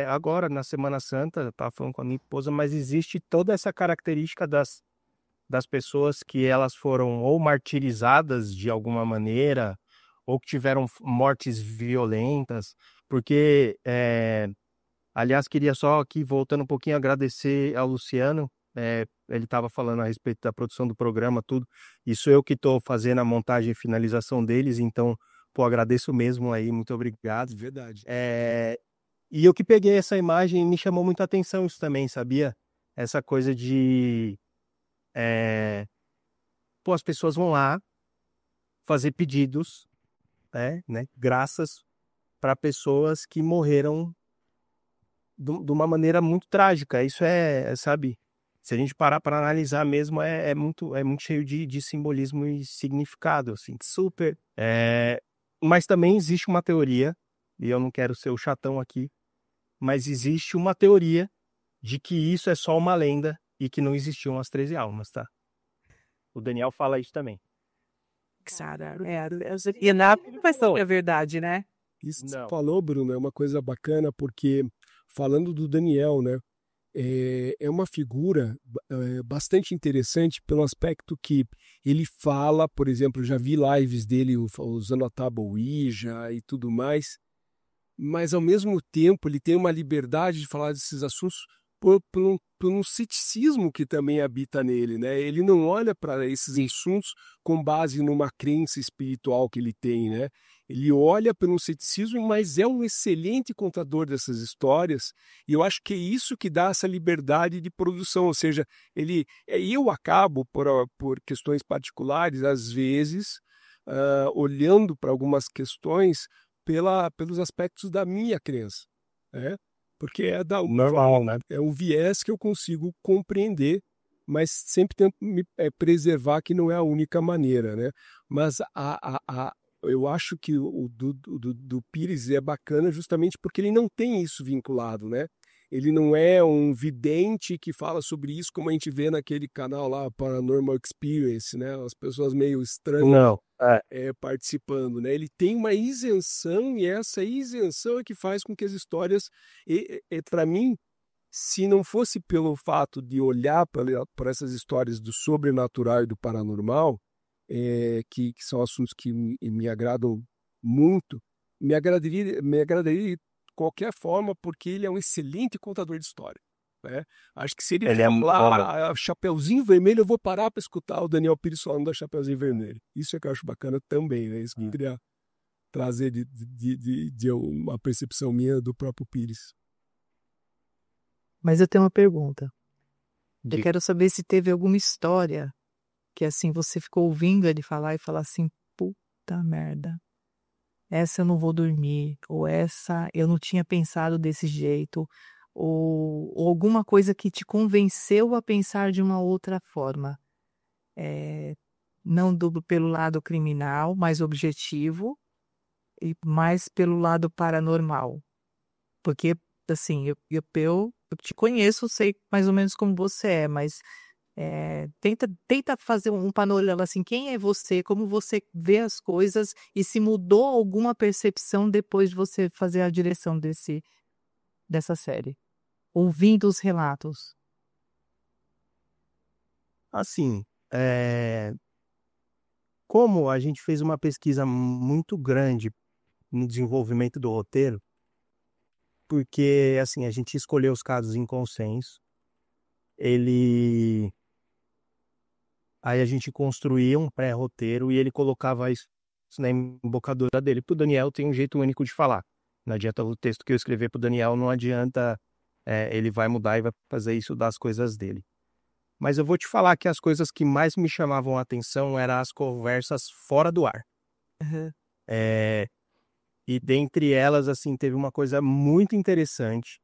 agora, na Semana Santa, eu estava falando com a minha esposa, mas existe toda essa característica das pessoas que elas foram ou martirizadas de alguma maneira, ou que tiveram mortes violentas, porque... Aliás, queria só aqui, voltando um pouquinho, agradecer ao Luciano. Ele estava falando a respeito da produção do programa, tudo. Isso eu que estou fazendo a montagem e finalização deles, então, agradeço mesmo aí, muito obrigado. Verdade. E eu que peguei essa imagem, me chamou muita atenção isso também, sabia? Essa coisa de... as pessoas vão lá fazer pedidos, né? Graças para pessoas que morreram de uma maneira muito trágica. Isso sabe, se a gente parar para analisar mesmo, é muito cheio de simbolismo e significado, assim, super. Mas também existe uma teoria, e eu não quero ser o chatão aqui, mas existe uma teoria de que isso é só uma lenda e que não existiam as 13 almas, tá? O Daniel fala isso também. E na é verdade, né? Isso que você falou, Bruno, é uma coisa bacana, porque falando do Daniel, né, é uma figura bastante interessante pelo aspecto que ele fala, por exemplo, já vi lives dele usando a tábua Ouija e tudo mais, mas ao mesmo tempo ele tem uma liberdade de falar desses assuntos por um ceticismo que também habita nele, né? Ele não olha para esses assuntos com base numa crença espiritual que ele tem, né? Ele olha por um ceticismo, mas é um excelente contador dessas histórias, e eu acho que é isso que dá essa liberdade de produção, ou seja, eu acabo, por questões particulares, às vezes, olhando para algumas questões pelos aspectos da minha crença, né? Porque normal, né? É um viés que eu consigo compreender, mas sempre tento me preservar que não é a única maneira, né? Mas eu acho que o do Pires é bacana justamente porque ele não tem isso vinculado, né? Ele não é um vidente que fala sobre isso como a gente vê naquele canal lá, Paranormal Experience, né? As pessoas meio estranhas participando, né? Ele tem uma isenção e essa isenção é que faz com que as histórias, para mim, se não fosse pelo fato de olhar para essas histórias do sobrenatural e do paranormal, que são assuntos que me agradam muito, me agradaria de qualquer forma, porque ele é um excelente contador de história. né? Acho que se ele Ele é falar Chapeuzinho Vermelho, eu vou parar para escutar o Daniel Pires falando da Chapeuzinho Vermelho. Isso é que eu acho bacana também, né? Isso que eu queria trazer de uma percepção minha do próprio Pires. Mas eu tenho uma pergunta. Eu de quero saber se teve alguma história que assim você ficou ouvindo ele falar e falar assim, puta merda, essa eu não vou dormir, ou essa eu não tinha pensado desse jeito, ou alguma coisa que te convenceu a pensar de uma outra forma. Não pelo lado criminal, mais objetivo, e mais pelo lado paranormal. Porque, assim, eu te conheço, sei mais ou menos como você é, mas tenta fazer um panorama assim, quem é você, como você vê as coisas e se mudou alguma percepção depois de você fazer a direção dessa série, ouvindo os relatos. Assim, como a gente fez uma pesquisa muito grande no desenvolvimento do roteiro, porque assim, a gente escolheu os casos em consenso, ele aí a gente construía um pré-roteiro e ele colocava isso na embocadura dele. Pro Daniel tem um jeito único de falar. Não adianta o texto que eu escrever pro Daniel, não adianta, ele vai mudar e vai fazer isso das coisas dele. Mas eu vou te falar que as coisas que mais me chamavam a atenção eram as conversas fora do ar. Uhum. E dentre elas, assim, teve uma coisa muito interessante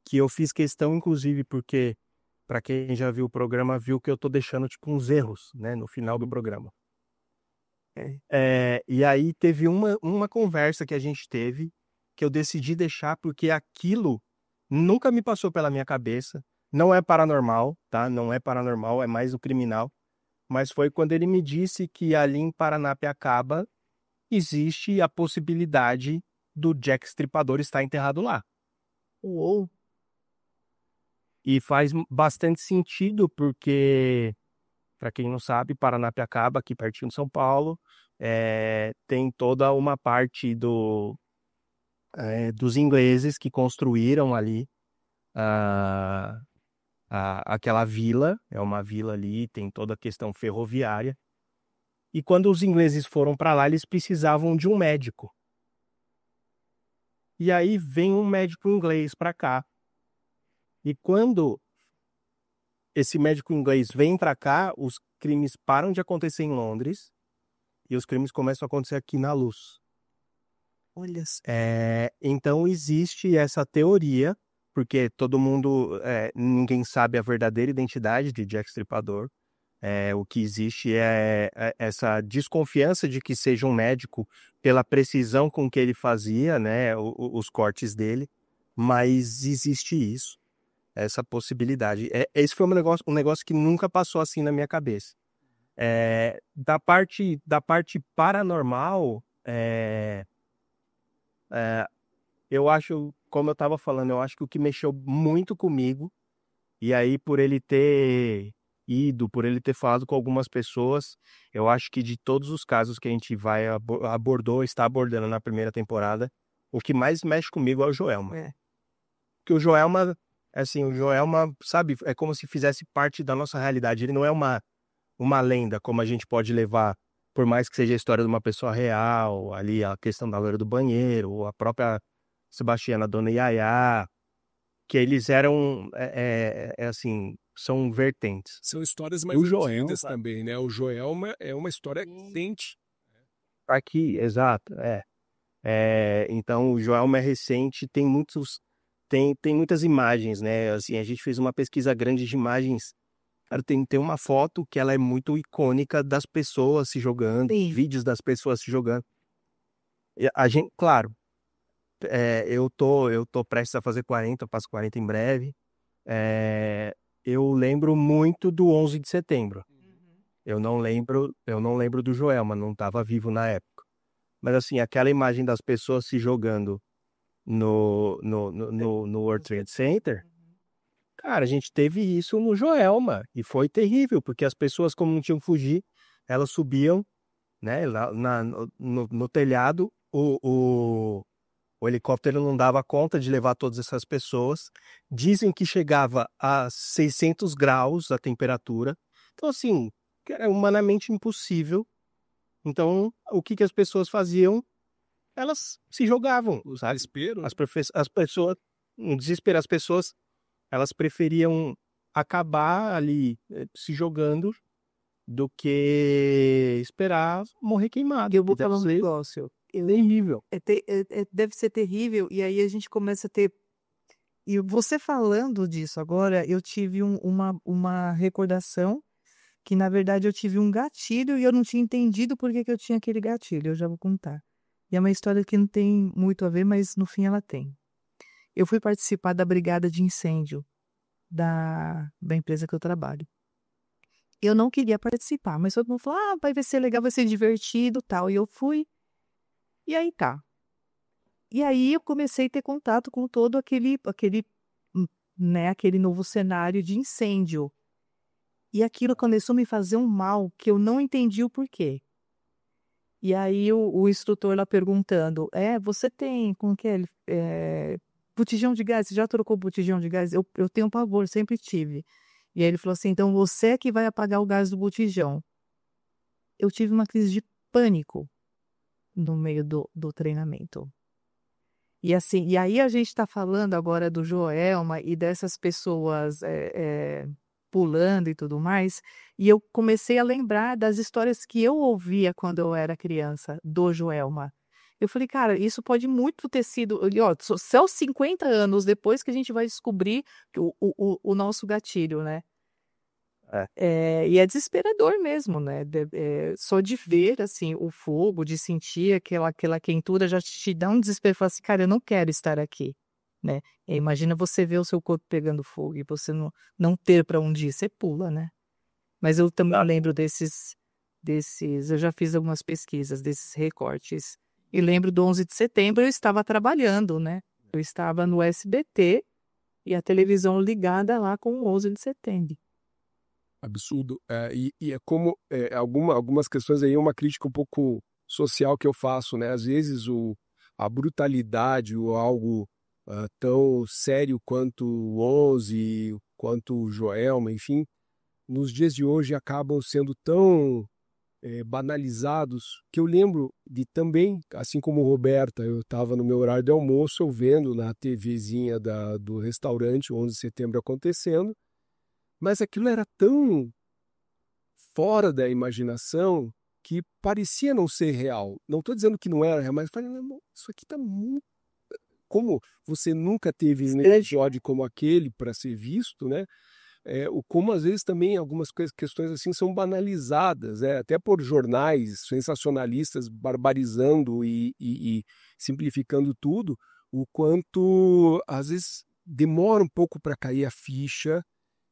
que eu fiz questão, inclusive, porque para quem já viu o programa, viu que eu tô deixando, tipo, uns erros, né, no final do programa. E aí teve uma conversa que a gente teve que eu decidi deixar porque aquilo nunca me passou pela minha cabeça. Não é paranormal, tá? Não é paranormal, é mais o criminal. Mas foi quando ele me disse que ali em Paranapiacaba existe a possibilidade do Jack Stripador estar enterrado lá. Uou. E faz bastante sentido porque, para quem não sabe, Paranapiacaba, aqui pertinho de São Paulo, tem toda uma parte dos ingleses que construíram ali aquela vila. É uma vila ali, tem toda a questão ferroviária. E quando os ingleses foram para lá, eles precisavam de um médico. E aí vem um médico inglês para cá. E quando esse médico inglês vem para cá, os crimes param de acontecer em Londres e os crimes começam a acontecer aqui na Luz. Olha só. Então existe essa teoria, porque todo mundo, ninguém sabe a verdadeira identidade de Jack Stripador. O que existe é essa desconfiança de que seja um médico pela precisão com que ele fazia, né, os cortes dele, mas existe isso, essa possibilidade. Esse foi um negócio que nunca passou assim na minha cabeça. Da parte paranormal, eu acho, como eu estava falando, eu acho que o que mexeu muito comigo, e aí por ele ter por ele ter falado com algumas pessoas, eu acho que de todos os casos que a gente está abordando na primeira temporada, o que mais mexe comigo é o Joelma. Porque o Joelma, assim, sabe, é como se fizesse parte da nossa realidade. Ele não é uma lenda, como a gente pode levar, por mais que seja a história de uma pessoa real, ali a questão da loira do banheiro, ou a própria Sebastiana, Dona Yaya, que eles eram, assim, são vertentes. São histórias E mais o Joelma antigas também, né? O Joelma é uma história recente. aqui, exato, então o Joelma é recente, tem muitas imagens, né? Assim, a gente fez uma pesquisa grande de imagens. Cara, tem uma foto que ela é muito icônica das pessoas se jogando, Sim. vídeos das pessoas se jogando. E a gente, claro, eu tô prestes a fazer 40, eu passo 40 em breve. Eu lembro muito do 11 de setembro. Eu não lembro do Joelma, não estava vivo na época. Mas assim, aquela imagem das pessoas se jogando no World Trade Center, cara, a gente teve isso no Joelma e foi terrível, porque as pessoas, como não tinham que fugir, elas subiam, né, lá no telhado, O helicóptero não dava conta de levar todas essas pessoas. Dizem que chegava a 600 graus a temperatura. Então, assim, era humanamente impossível. Então, o que as pessoas faziam? Elas se jogavam. Desespero. As pessoas, no desespero, as pessoas, elas preferiam acabar ali se jogando do que esperar morrer queimado. Eu vou falar um negócio. Terrível. Deve ser terrível, e aí a gente começa a ter. E você falando disso agora, eu tive uma recordação que, na verdade, eu tive um gatilho e eu não tinha entendido por que que eu tinha aquele gatilho. Eu já vou contar. E é uma história que não tem muito a ver, mas no fim ela tem. Eu fui participar da brigada de incêndio da empresa que eu trabalho. Eu não queria participar, mas todo mundo falou: ah, vai ser legal, vai ser divertido, tal. E eu fui. E aí tá. E aí eu comecei a ter contato com todo aquele novo cenário de incêndio. E aquilo começou a me fazer um mal que eu não entendi o porquê. E aí o instrutor lá perguntando: você tem, como que é? Botijão de gás, você já trocou botijão de gás? Eu tenho pavor, sempre tive. E aí ele falou assim: então você é que vai apagar o gás do botijão. Eu tive uma crise de pânico no meio do treinamento. E assim, e aí a gente está falando agora do Joelma e dessas pessoas pulando e tudo mais, e eu comecei a lembrar das histórias que eu ouvia quando eu era criança, do Joelma. Eu falei, cara, isso pode muito ter sido, ó, só 50 anos depois que a gente vai descobrir o nosso gatilho, né? E é desesperador mesmo, né? Só de ver, assim, o fogo, de sentir aquela quentura, já te dá um desespero. Fala assim, cara, eu não quero estar aqui, né? Imagina você ver o seu corpo pegando fogo e você não ter para onde ir, você pula, né? Mas eu também lembro desses, eu já fiz algumas pesquisas desses recortes. E lembro do 11 de setembro, eu estava trabalhando, né? Eu estava no SBT e a televisão ligada lá com o 11 de setembro. Absurdo. E é como algumas questões aí, uma crítica um pouco social que eu faço, né? Às vezes a brutalidade ou algo tão sério quanto o 11, quanto o Joelma, enfim, nos dias de hoje acabam sendo tão banalizados, que eu lembro de também, assim como Roberta, eu estava no meu horário de almoço, eu vendo na TVzinha do restaurante 11 de setembro acontecendo, mas aquilo era tão fora da imaginação que parecia não ser real. Não estou dizendo que não era real, mas eu falei, não, isso aqui está muito... Como você nunca teve um episódio como aquele para ser visto, né? Como às vezes também algumas questões assim são banalizadas, até por jornais sensacionalistas barbarizando e simplificando tudo, o quanto às vezes demora um pouco para cair a ficha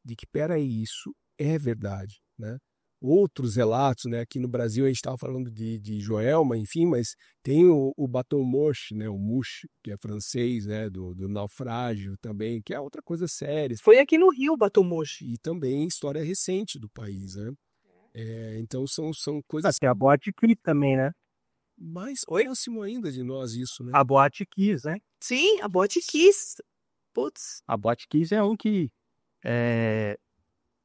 de que, peraí, isso é verdade, né? Outros relatos, né? Aqui no Brasil a gente estava falando de Joelma, enfim, mas tem o Bateau Mouche, né? O Mouche, que é francês, né? Do naufrágio também, que é outra coisa séria. Foi aqui no Rio, Bateau Mouche. E também história recente do país, né? Então são coisas... Tem a Boate Kiss também, né? Mais próximo ainda de nós isso, né? A Boate Kiss, né? Sim, a Boate Kiss. Putz. A Boate Kiss é um que...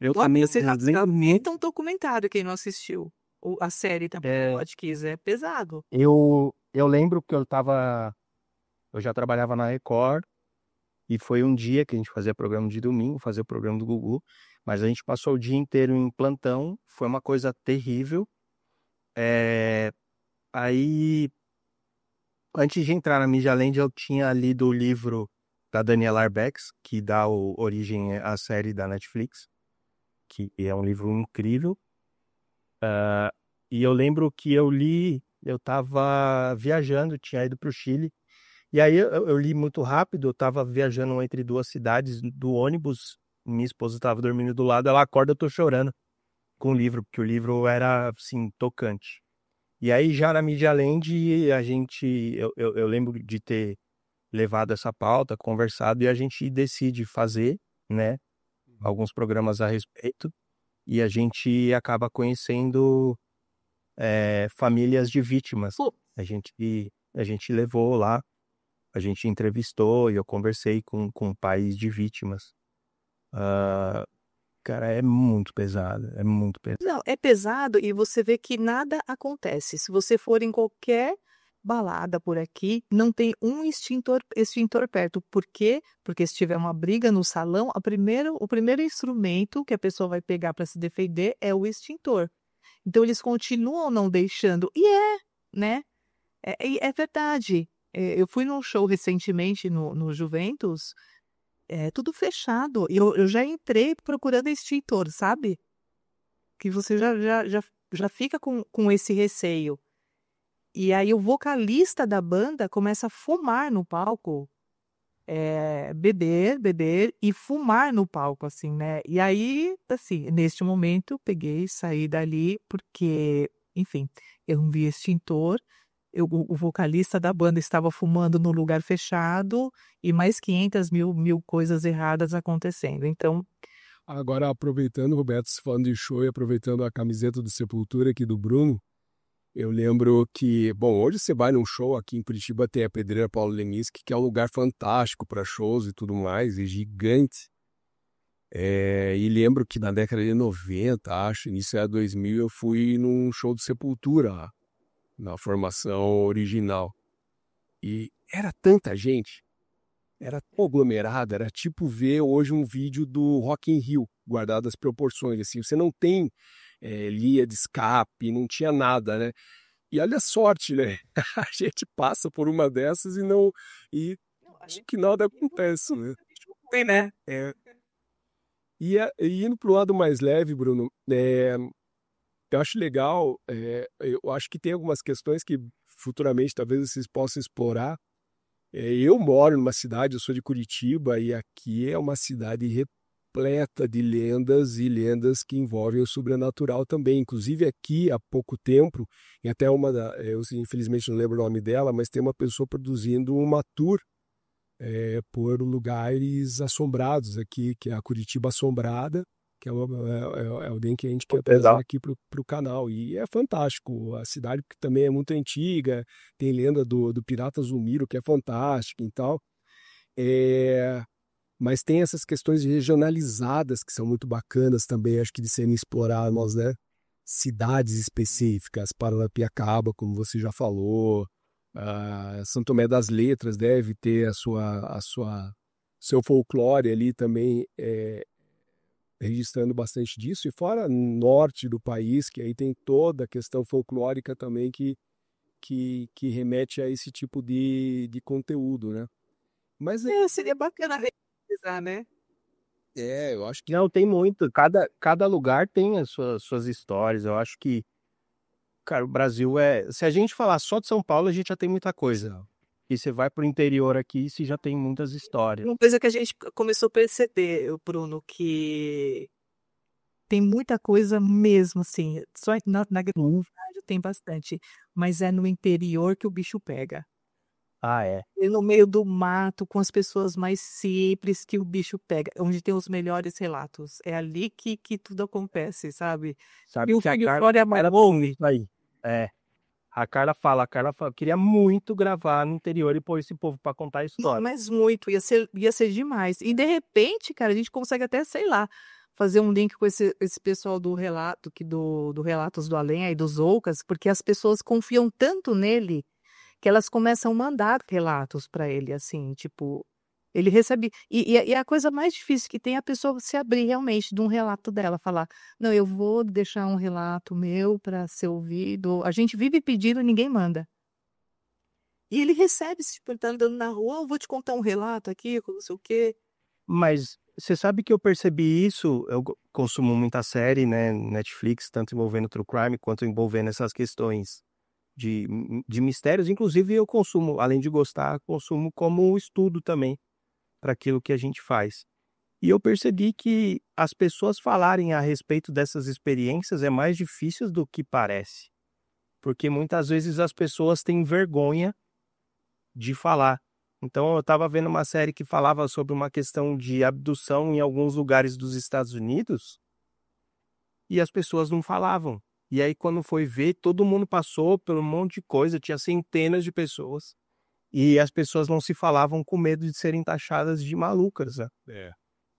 Eu também um documentário, quem não assistiu. A série também, Boate Kiss, é pesado. Eu lembro que eu já trabalhava na Record, e foi um dia que a gente fazia programa de domingo, fazia o programa do Gugu, mas a gente passou o dia inteiro em plantão, foi uma coisa terrível. Aí, antes de entrar na Mídia Land, eu tinha lido o livro da Daniela Arbex, que dá origem à série da Netflix, que é um livro incrível. E eu lembro que eu estava viajando, tinha ido para o Chile, e aí eu li muito rápido, eu estava viajando entre duas cidades, do ônibus, minha esposa estava dormindo do lado, ela acorda, eu tô chorando com o livro, porque o livro era, assim, tocante. E aí já na Media Land, eu lembro de ter levado essa pauta, conversado, e a gente decide fazer, né, alguns programas a respeito, e a gente acaba conhecendo famílias de vítimas. A gente levou lá a gente entrevistou e eu conversei com pais de vítimas. Ah, cara, é muito pesado, é muito pesado. Não, é pesado e você vê que nada acontece. Se você for em qualquer balada por aqui, não tem um extintor perto. Por quê? Porque se tiver uma briga no salão, o primeiro instrumento que a pessoa vai pegar para se defender é o extintor. Então eles continuam não deixando. Né? É verdade. Eu fui num show recentemente no Juventus, tudo fechado. E eu já entrei procurando extintor, sabe? Que você já fica com esse receio. E aí o vocalista da banda começa a fumar no palco, beber e fumar no palco, assim, né? E aí, assim, neste momento, peguei, saí dali, porque, enfim, eu não vi extintor, o vocalista da banda estava fumando no lugar fechado e mais 500 mil coisas erradas acontecendo. Então, Agora, aproveitando, Roberto, você falando de show e aproveitando a camiseta do Sepultura aqui do Bruno, eu lembro que, bom, hoje você vai num show aqui em Curitiba, tem a Pedreira Paulo Leminski, que é um lugar fantástico para shows e tudo mais, e gigante. E lembro que na década de 90, acho, início de 2000, eu fui num show do Sepultura, lá, na formação original. E era tanta gente, era aglomerada, era tipo ver hoje um vídeo do Rock in Rio, guardado as proporções, assim, você não tem linha de escape, não tinha nada, né? E olha a sorte, né? A gente passa por uma dessas e não. E acho que nada acontece, né? tem, né? E indo para o lado mais leve, Bruno, eu acho legal, eu acho que tem algumas questões que futuramente talvez vocês possam explorar. Eu moro numa cidade, eu sou de Curitiba, e aqui é uma cidade repleta de lendas e lendas que envolvem o sobrenatural também. Inclusive aqui, há pouco tempo, e até eu infelizmente não lembro o nome dela, mas tem uma pessoa produzindo uma tour por lugares assombrados aqui, que é a Curitiba Assombrada, que é alguém que a gente quer trazer aqui para o canal. E é fantástico. A cidade que também é muito antiga, tem lenda do Pirata Zumiro, que é fantástica e tal. Mas tem essas questões regionalizadas que são muito bacanas também, acho que de serem exploradas, né? Cidades específicas, Paranapiacaba, como você já falou, São Tomé das Letras deve ter seu folclore ali também, registrando bastante disso, e fora norte do país, que aí tem toda a questão folclórica também que remete a esse tipo de conteúdo, né? Mas Seria bacana realizar, né? eu acho que Não, tem muito. Cada lugar tem as suas histórias. Eu acho que, cara, o Brasil se a gente falar só de São Paulo, a gente já tem muita coisa. E você vai pro interior aqui, você já tem muitas histórias. Uma coisa que a gente começou a perceber, Bruno, que tem muita coisa mesmo, assim. Só na grande cidade tem bastante, mas é no interior que o bicho pega. Ah, é. E no meio do mato, com as pessoas mais simples que o bicho pega, onde tem os melhores relatos. É ali que tudo acontece, sabe? Sabe o que a filho Carla chora mais longe. aí. A Carla fala, queria muito gravar no interior e pôr esse povo para contar a história. Mas muito, ia ser demais. E de repente, cara, a gente consegue até, sei lá, fazer um link com esse pessoal do relato, do Relatos do Além aí, dos Oucas, porque as pessoas confiam tanto nele que elas começam a mandar relatos para ele, assim, tipo, ele recebe. E a coisa mais difícil que tem é a pessoa se abrir realmente de um relato dela, falar: não, eu vou deixar um relato meu para ser ouvido. A gente vive pedindo, ninguém manda. E ele recebe, tipo, ele tá andando na rua, eu vou te contar um relato aqui, com não sei o quê. Mas você sabe que eu percebi isso, eu consumo muita série, né, Netflix, tanto envolvendo true crime quanto envolvendo essas questões de mistérios. Inclusive eu consumo, além de gostar, consumo como estudo também para aquilo que a gente faz. E eu percebi que as pessoas falarem a respeito dessas experiências é mais difícil do que parece. Porque muitas vezes as pessoas têm vergonha de falar. Então eu estava vendo uma série que falava sobre uma questão de abdução em alguns lugares dos Estados Unidos e as pessoas não falavam. E aí quando foi ver, todo mundo passou por um monte de coisa, tinha centenas de pessoas e as pessoas não se falavam com medo de serem taxadas de malucas, né?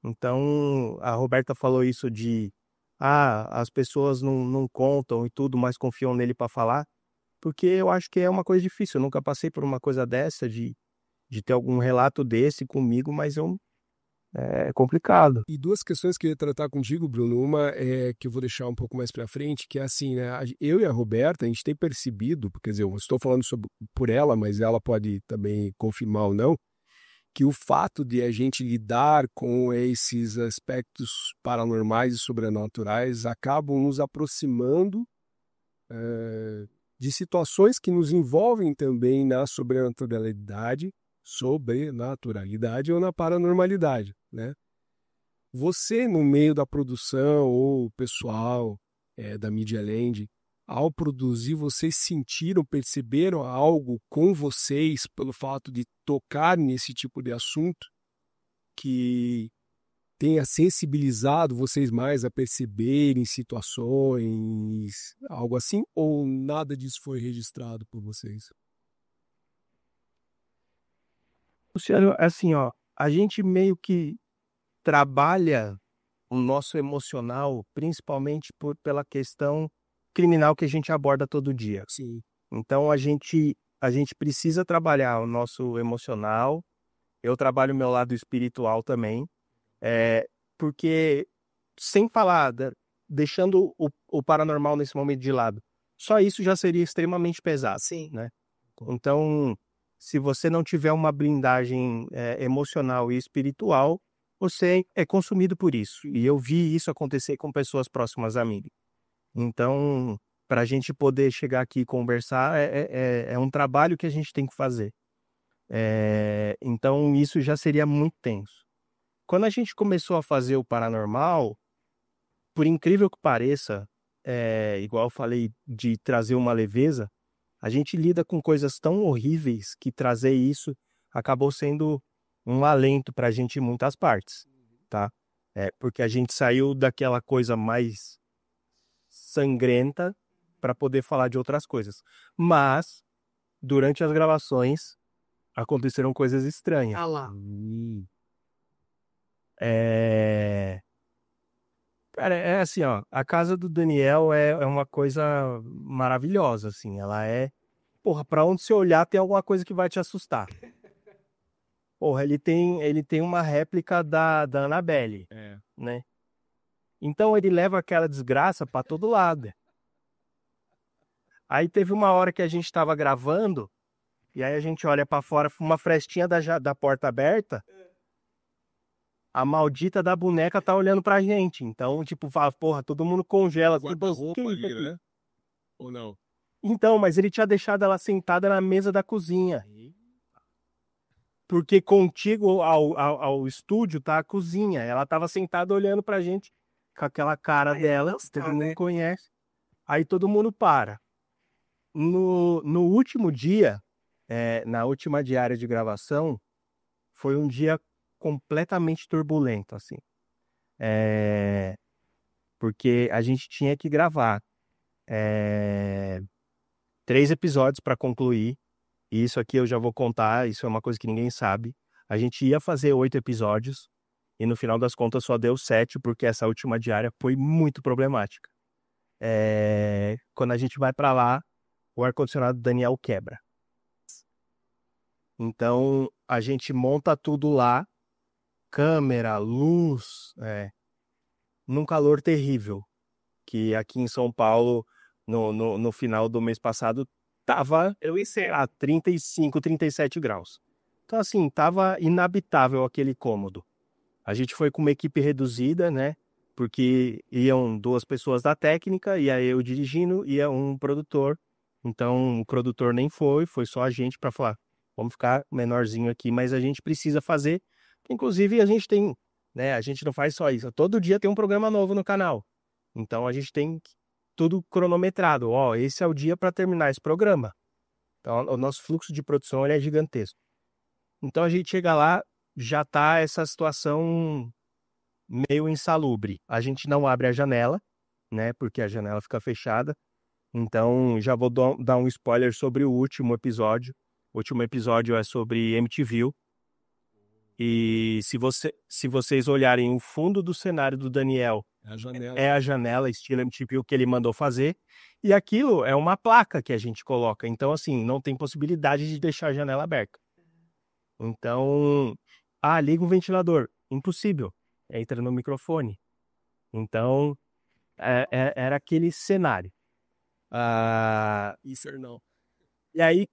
Então, a Roberta falou isso de as pessoas não contam e tudo, mas confiam nele para falar, porque eu acho que é uma coisa difícil. Eu nunca passei por uma coisa dessa, de ter algum relato desse comigo, mas é complicado. E duas questões que eu ia tratar contigo, Bruno. Uma é que eu vou deixar um pouco mais para frente, que é assim, né? Eu e a Roberta, a gente tem percebido, quer dizer, eu estou falando por ela, mas ela pode também confirmar ou não, que o fato de a gente lidar com esses aspectos paranormais e sobrenaturais acabam nos aproximando de situações que nos envolvem também na sobrenaturalidade ou na paranormalidade, né? Você, no meio da produção ou pessoal da Media Land, ao produzir, vocês perceberam algo com vocês pelo fato de tocar nesse tipo de assunto que tenha sensibilizado vocês mais a perceberem situações, algo assim, ou nada disso foi registrado por vocês? Luciano, assim, ó, a gente meio que trabalha o nosso emocional, principalmente pela questão criminal que a gente aborda todo dia. Sim. Então, a gente precisa trabalhar o nosso emocional. Eu trabalho o meu lado espiritual também, porque, sem falar, deixando o paranormal nesse momento de lado, só isso já seria extremamente pesado. Sim. Né? Então, se você não tiver uma blindagem emocional e espiritual, você é consumido por isso. E eu vi isso acontecer com pessoas próximas a mim. Então, para a gente poder chegar aqui e conversar, é um trabalho que a gente tem que fazer. Então, isso já seria muito tenso. Quando a gente começou a fazer o paranormal, por incrível que pareça, igual eu falei de trazer uma leveza, a gente lida com coisas tão horríveis que trazer isso acabou sendo um alento para a gente em muitas partes, tá? Porque a gente saiu daquela coisa mais sangrenta para poder falar de outras coisas. Mas, durante as gravações, aconteceram coisas estranhas. Ah lá. Cara, é assim, ó, a casa do Daniel é uma coisa maravilhosa, assim, ela porra, pra onde você olhar tem alguma coisa que vai te assustar. Porra, ele tem uma réplica da Annabelle, né? Então ele leva aquela desgraça pra todo lado. Aí teve uma hora que a gente tava gravando, e aí a gente olha pra fora, uma frestinha da porta aberta, a maldita da boneca tá olhando pra gente. Então, tipo, fala, porra, todo mundo congela. Guarda-roupa ali, né? Ou não? Então, mas ele tinha deixado ela sentada na mesa da cozinha. Porque contigo ao estúdio tá a cozinha. Ela tava sentada olhando pra gente com aquela cara dela, todo mundo conhece. Aí todo mundo para. No último dia, na última diária de gravação, foi um dia completamente turbulento, assim. Porque a gente tinha que gravar 3 episódios para concluir. E isso aqui eu já vou contar, isso é uma coisa que ninguém sabe. A gente ia fazer 8 episódios e no final das contas só deu 7, porque essa última diária foi muito problemática. Quando a gente vai para lá, o ar-condicionado do Daniel quebra. Então, a gente monta tudo lá, câmera, luz, num calor terrível, que aqui em São Paulo, no final do mês passado, tava, sei lá, 35, 37 graus. Então, assim, tava inabitável aquele cômodo. A gente foi com uma equipe reduzida, né? Porque iam 2 pessoas da técnica, ia eu dirigindo, ia um produtor. Então, o produtor nem foi só a gente para falar, vamos ficar menorzinho aqui, mas a gente precisa fazer. Inclusive, a gente tem, né? A gente não faz só isso. Todo dia tem um programa novo no canal. Então, a gente tem tudo cronometrado. Ó, esse é o dia para terminar esse programa. Então, o nosso fluxo de produção ele é gigantesco. Então, a gente chega lá, já tá essa situação meio insalubre. A gente não abre a janela, né? Porque a janela fica fechada. Então, já vou dar um spoiler sobre o último episódio. O último episódio é sobre MTV. E se vocês olharem o fundo do cenário do Daniel, é a janela estilo MTV que ele mandou fazer. E aquilo é uma placa que a gente coloca. Então, assim, não tem possibilidade de deixar a janela aberta. Então, liga um ventilador. Impossível. Entra no microfone. Então, era aquele cenário. Infernal. E aí,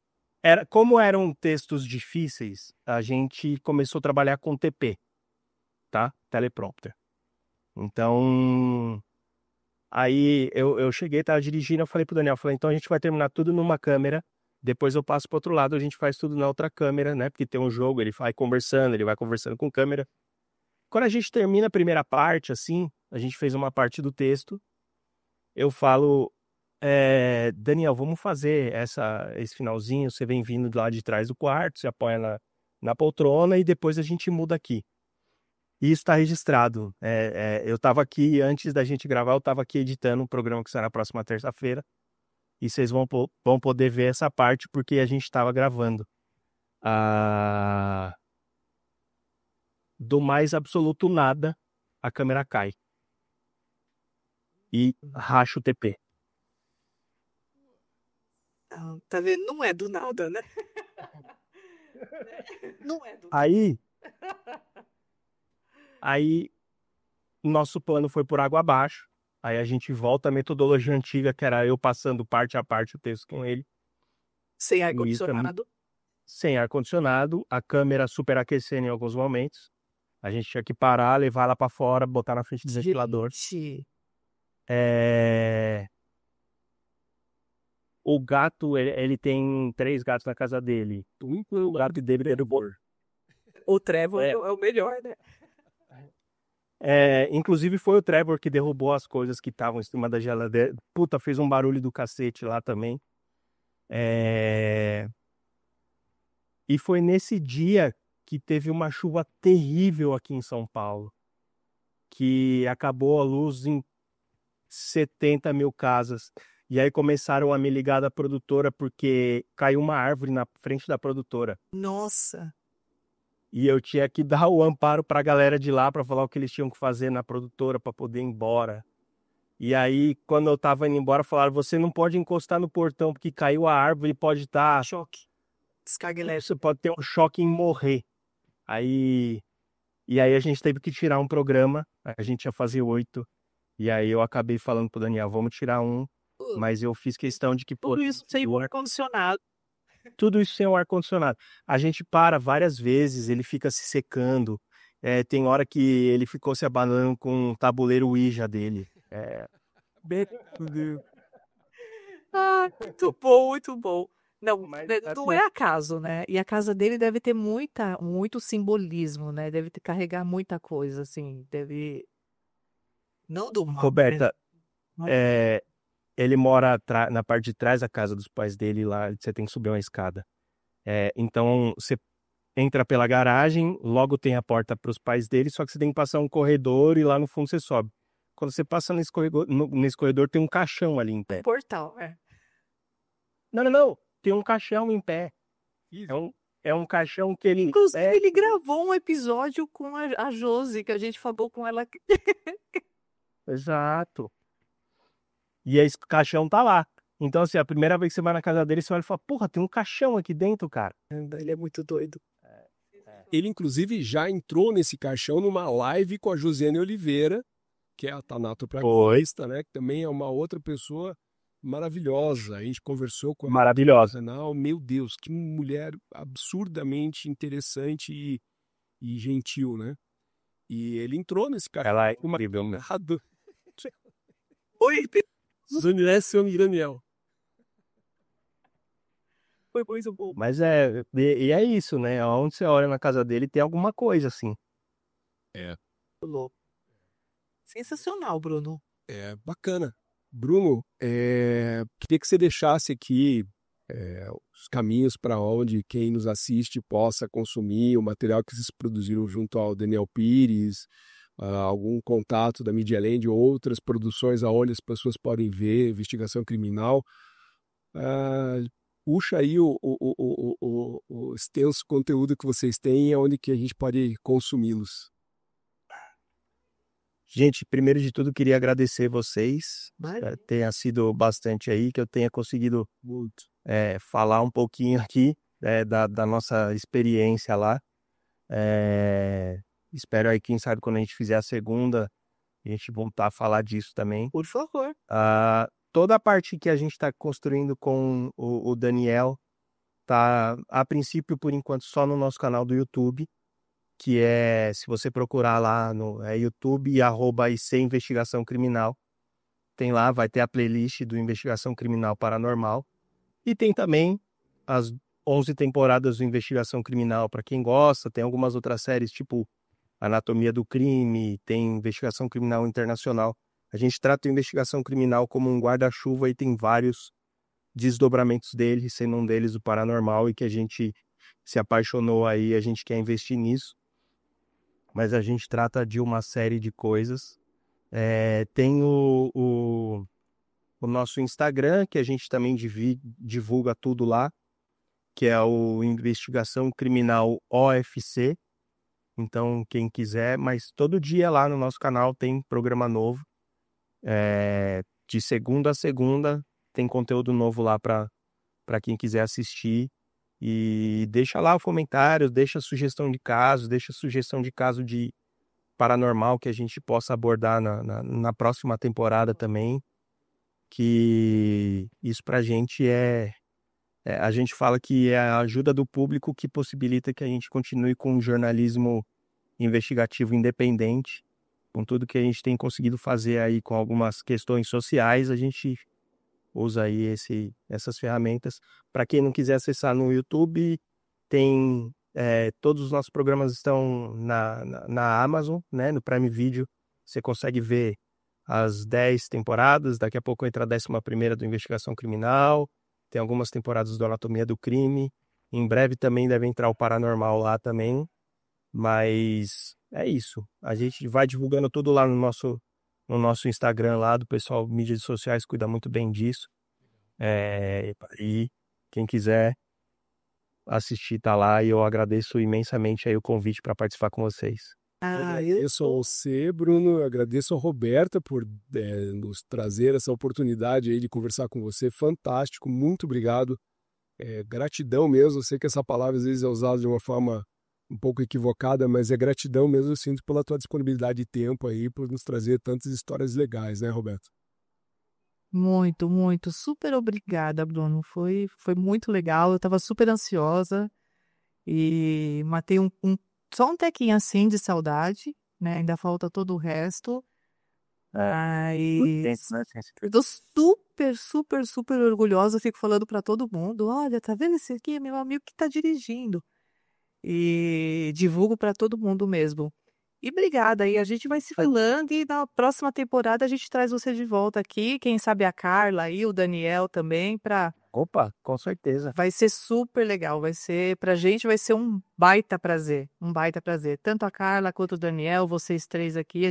como eram textos difíceis, a gente começou a trabalhar com TP, tá? Teleprompter. Então, aí eu cheguei, tava dirigindo, eu falei pro Daniel, então a gente vai terminar tudo numa câmera, depois eu passo pro outro lado, a gente faz tudo na outra câmera, né? Porque tem um jogo, ele vai conversando com câmera. Quando a gente termina a primeira parte, assim, a gente fez uma parte do texto, eu falo, Daniel, vamos fazer esse finalzinho, você vem vindo lá de trás do quarto, você apoia na poltrona e depois a gente muda aqui. E isso está registrado. Eu estava aqui, antes da gente gravar, eu estava aqui editando um programa que será na próxima terça-feira. E vocês vão poder ver essa parte porque a gente estava gravando. Do mais absoluto nada, a câmera cai. E racha o TP. Tá vendo? Não é do nada, né? Não é do nada. Aí, nosso plano foi por água abaixo. Aí a gente volta à metodologia antiga, que era eu passando parte a parte o texto com ele. Sem ar-condicionado. Sem ar-condicionado, a câmera superaquecendo em alguns momentos. A gente tinha que parar, levar ela para fora, botar na frente do ventilador. O gato, ele tem 3 gatos na casa dele. O gato dele derrubou. O Trevor é o melhor, né? Inclusive foi o Trevor que derrubou as coisas que estavam em cima da geladeira. Puta, fez um barulho do cacete lá também. E foi nesse dia que teve uma chuva terrível aqui em São Paulo. Que acabou a luz em 70 mil casas. E aí começaram a me ligar da produtora porque caiu uma árvore na frente da produtora. Nossa! E eu tinha que dar o amparo pra galera de lá pra falar o que eles tinham que fazer na produtora pra poder ir embora. E aí, quando eu tava indo embora, falaram, você não pode encostar no portão porque caiu a árvore e pode estar... Choque. Descarga elétrica. Você pode ter um choque em morrer. E aí a gente teve que tirar um programa, a gente ia fazer 8. E aí eu acabei falando pro Daniel, vamos tirar um. Mas eu fiz questão de que... Tudo isso sem o ar-condicionado. Tudo isso sem o ar-condicionado. A gente para várias vezes, ele fica se secando. Tem hora que ele ficou se abanando com um tabuleiro Ouija dele. Muito bom, muito bom. Não, Mas, não é acaso, né? E a casa dele deve ter muito simbolismo, né? Deve carregar muita coisa, assim. Deve... Não do mal, Roberta, né? ele mora na parte de trás da casa dos pais dele, lá você tem que subir uma escada. Então, você entra pela garagem, logo tem a porta para os pais dele, só que você tem que passar um corredor e lá no fundo você sobe. Quando você passa nesse corredor tem um caixão ali em pé. Portal, Não. Tem um caixão em pé. É um caixão que ele... Inclusive, ele gravou um episódio com a Josi, que a gente falou com ela. Exato. E esse caixão tá lá. Então, assim, a primeira vez que você vai na casa dele, você olha e fala, porra, tem um caixão aqui dentro, cara. Ele é muito doido. Ele, inclusive, já entrou nesse caixão numa live com a Josiane Oliveira, que é a tanatopragmatista, né? Que também é uma outra pessoa maravilhosa. A gente conversou com ela. Maravilhosa. Meu Deus, que mulher absurdamente interessante e gentil, né? E ele entrou nesse caixão. Ela é incrível, né? Oi, Zanilécio e Daniel. foi muito bom. Mas é isso, né? Onde você olha na casa dele tem alguma coisa, assim. Sensacional, Bruno. Bacana. Bruno, queria que você deixasse aqui os caminhos para onde quem nos assiste possa consumir o material que vocês produziram junto ao Daniel Pires, algum contato da Media Land, outras produções aonde as pessoas podem ver, investigação criminal. puxa aí o extenso conteúdo que vocês têm e onde que a gente pode consumi-los. Gente, primeiro de tudo, queria agradecer vocês. Tenha sido bastante aí, que eu tenha conseguido falar um pouquinho aqui da nossa experiência lá. Espero aí, quem sabe, quando a gente fizer a segunda, a gente voltar a falar disso também. Por favor. Toda a parte que a gente está construindo com o Daniel tá, a princípio, por enquanto, só no nosso canal do YouTube, que se você procurar lá no YouTube, @IC Investigação Criminal, tem lá, vai ter a playlist do Investigação Criminal Paranormal, e tem também as 11 temporadas do Investigação Criminal para quem gosta, tem algumas outras séries, tipo Anatomia do Crime, tem Investigação Criminal Internacional. A gente trata a investigação criminal como um guarda-chuva e tem vários desdobramentos dele, sendo um deles o paranormal, e que a gente se apaixonou aí, a gente quer investir nisso. Mas a gente trata de uma série de coisas. Tem o nosso Instagram, que a gente também divulga tudo lá, que é o Investigação Criminal OFC. Então, quem quiser, mas todo dia lá no nosso canal tem programa novo. De segunda a segunda tem conteúdo novo lá para quem quiser assistir. E deixa lá o comentário, deixa sugestão de caso de paranormal que a gente possa abordar na próxima temporada também. Que isso pra gente a gente fala que é a ajuda do público que possibilita que a gente continue com um jornalismo investigativo independente. Com tudo que a gente tem conseguido fazer aí com algumas questões sociais, a gente usa aí essas ferramentas. Para quem não quiser acessar no YouTube, tem todos os nossos programas estão na Amazon, né, no Prime Video. Você consegue ver as 10 temporadas, daqui a pouco entra a 11ª do Investigação Criminal, tem algumas temporadas do Anatomia do Crime, em breve também deve entrar o Paranormal lá também, mas é isso. A gente vai divulgando tudo lá no nosso Instagram lá, do pessoal, mídias sociais, cuida muito bem disso. E quem quiser assistir tá lá, e eu agradeço imensamente aí o convite para participar com vocês. Agradeço ao você, Bruno, agradeço ao Roberta por nos trazer essa oportunidade aí de conversar com você. Fantástico, muito obrigado. Gratidão mesmo, eu sei que essa palavra às vezes é usada de uma forma um pouco equivocada, mas é gratidão mesmo, eu sinto, pela tua disponibilidade de tempo aí, por nos trazer tantas histórias legais, né, Roberto? Muito, muito. Super obrigada, Bruno. Foi muito legal. Eu estava super ansiosa e matei só um tequinho assim de saudade, né? Ainda falta todo o resto. Eu tô super, super, super orgulhosa. Fico falando para todo mundo: olha, tá vendo esse aqui? É meu amigo que tá dirigindo. E divulgo para todo mundo mesmo. E obrigada, aí a gente vai se falando e na próxima temporada a gente traz você de volta aqui, quem sabe a Carla aí, o Daniel também, Opa, com certeza. vai ser super legal, pra gente vai ser um baita prazer, tanto a Carla quanto o Daniel, vocês três aqui,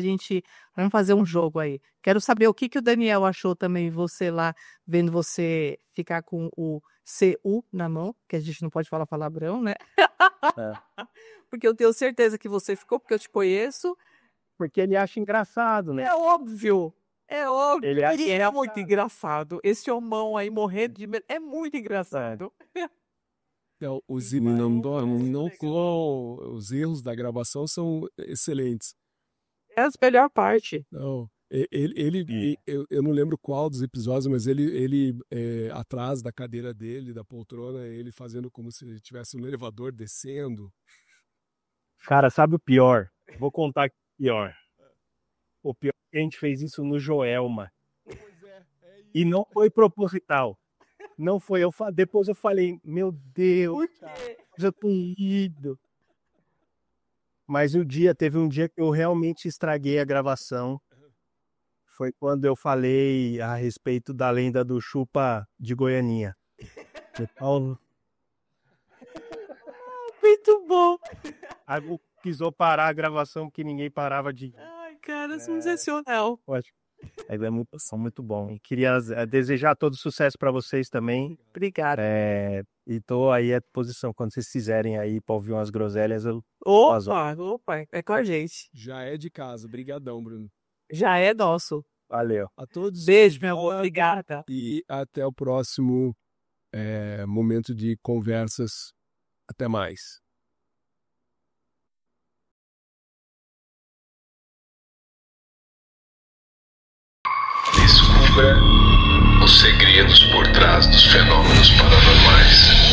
vamos fazer um jogo aí. Quero saber o que o Daniel achou também, você lá, vendo você ficar com o CU na mão, que a gente não pode falar palavrão, né? Porque eu tenho certeza que você ficou, porque eu te conheço. Porque ele acha engraçado, né? É óbvio. Ele acha É muito engraçado. Esse homão aí morrendo de medo. É muito engraçado. Os erros da gravação são excelentes. É a melhor parte. Não, eu não lembro qual dos episódios, mas ele atrás da cadeira dele, da poltrona, ele fazendo como se estivesse no elevador descendo. Cara, sabe o pior? Vou contar o pior. O pior é que a gente fez isso no Joelma. E não foi proposital. Não foi. Depois eu falei, meu Deus, eu tô ido. Mas teve um dia que eu realmente estraguei a gravação. Foi quando eu falei a respeito da lenda do chupa de Goianinha. Muito bom. Aí quis parar a gravação porque ninguém parava de... Ai, cara, sensacional. Ótimo. São muito bom. E queria desejar todo sucesso para vocês também. Obrigada. E tô aí à disposição. Quando vocês quiserem aí para ouvir umas groselhas, eu Opa, é com a gente. Já é de casa. Obrigadão, Bruno. Já é nosso. Valeu. A todos. Beijo, meu amor. Obrigada. E até o próximo momento de conversas. Até mais. Descubra os segredos por trás dos fenômenos paranormais.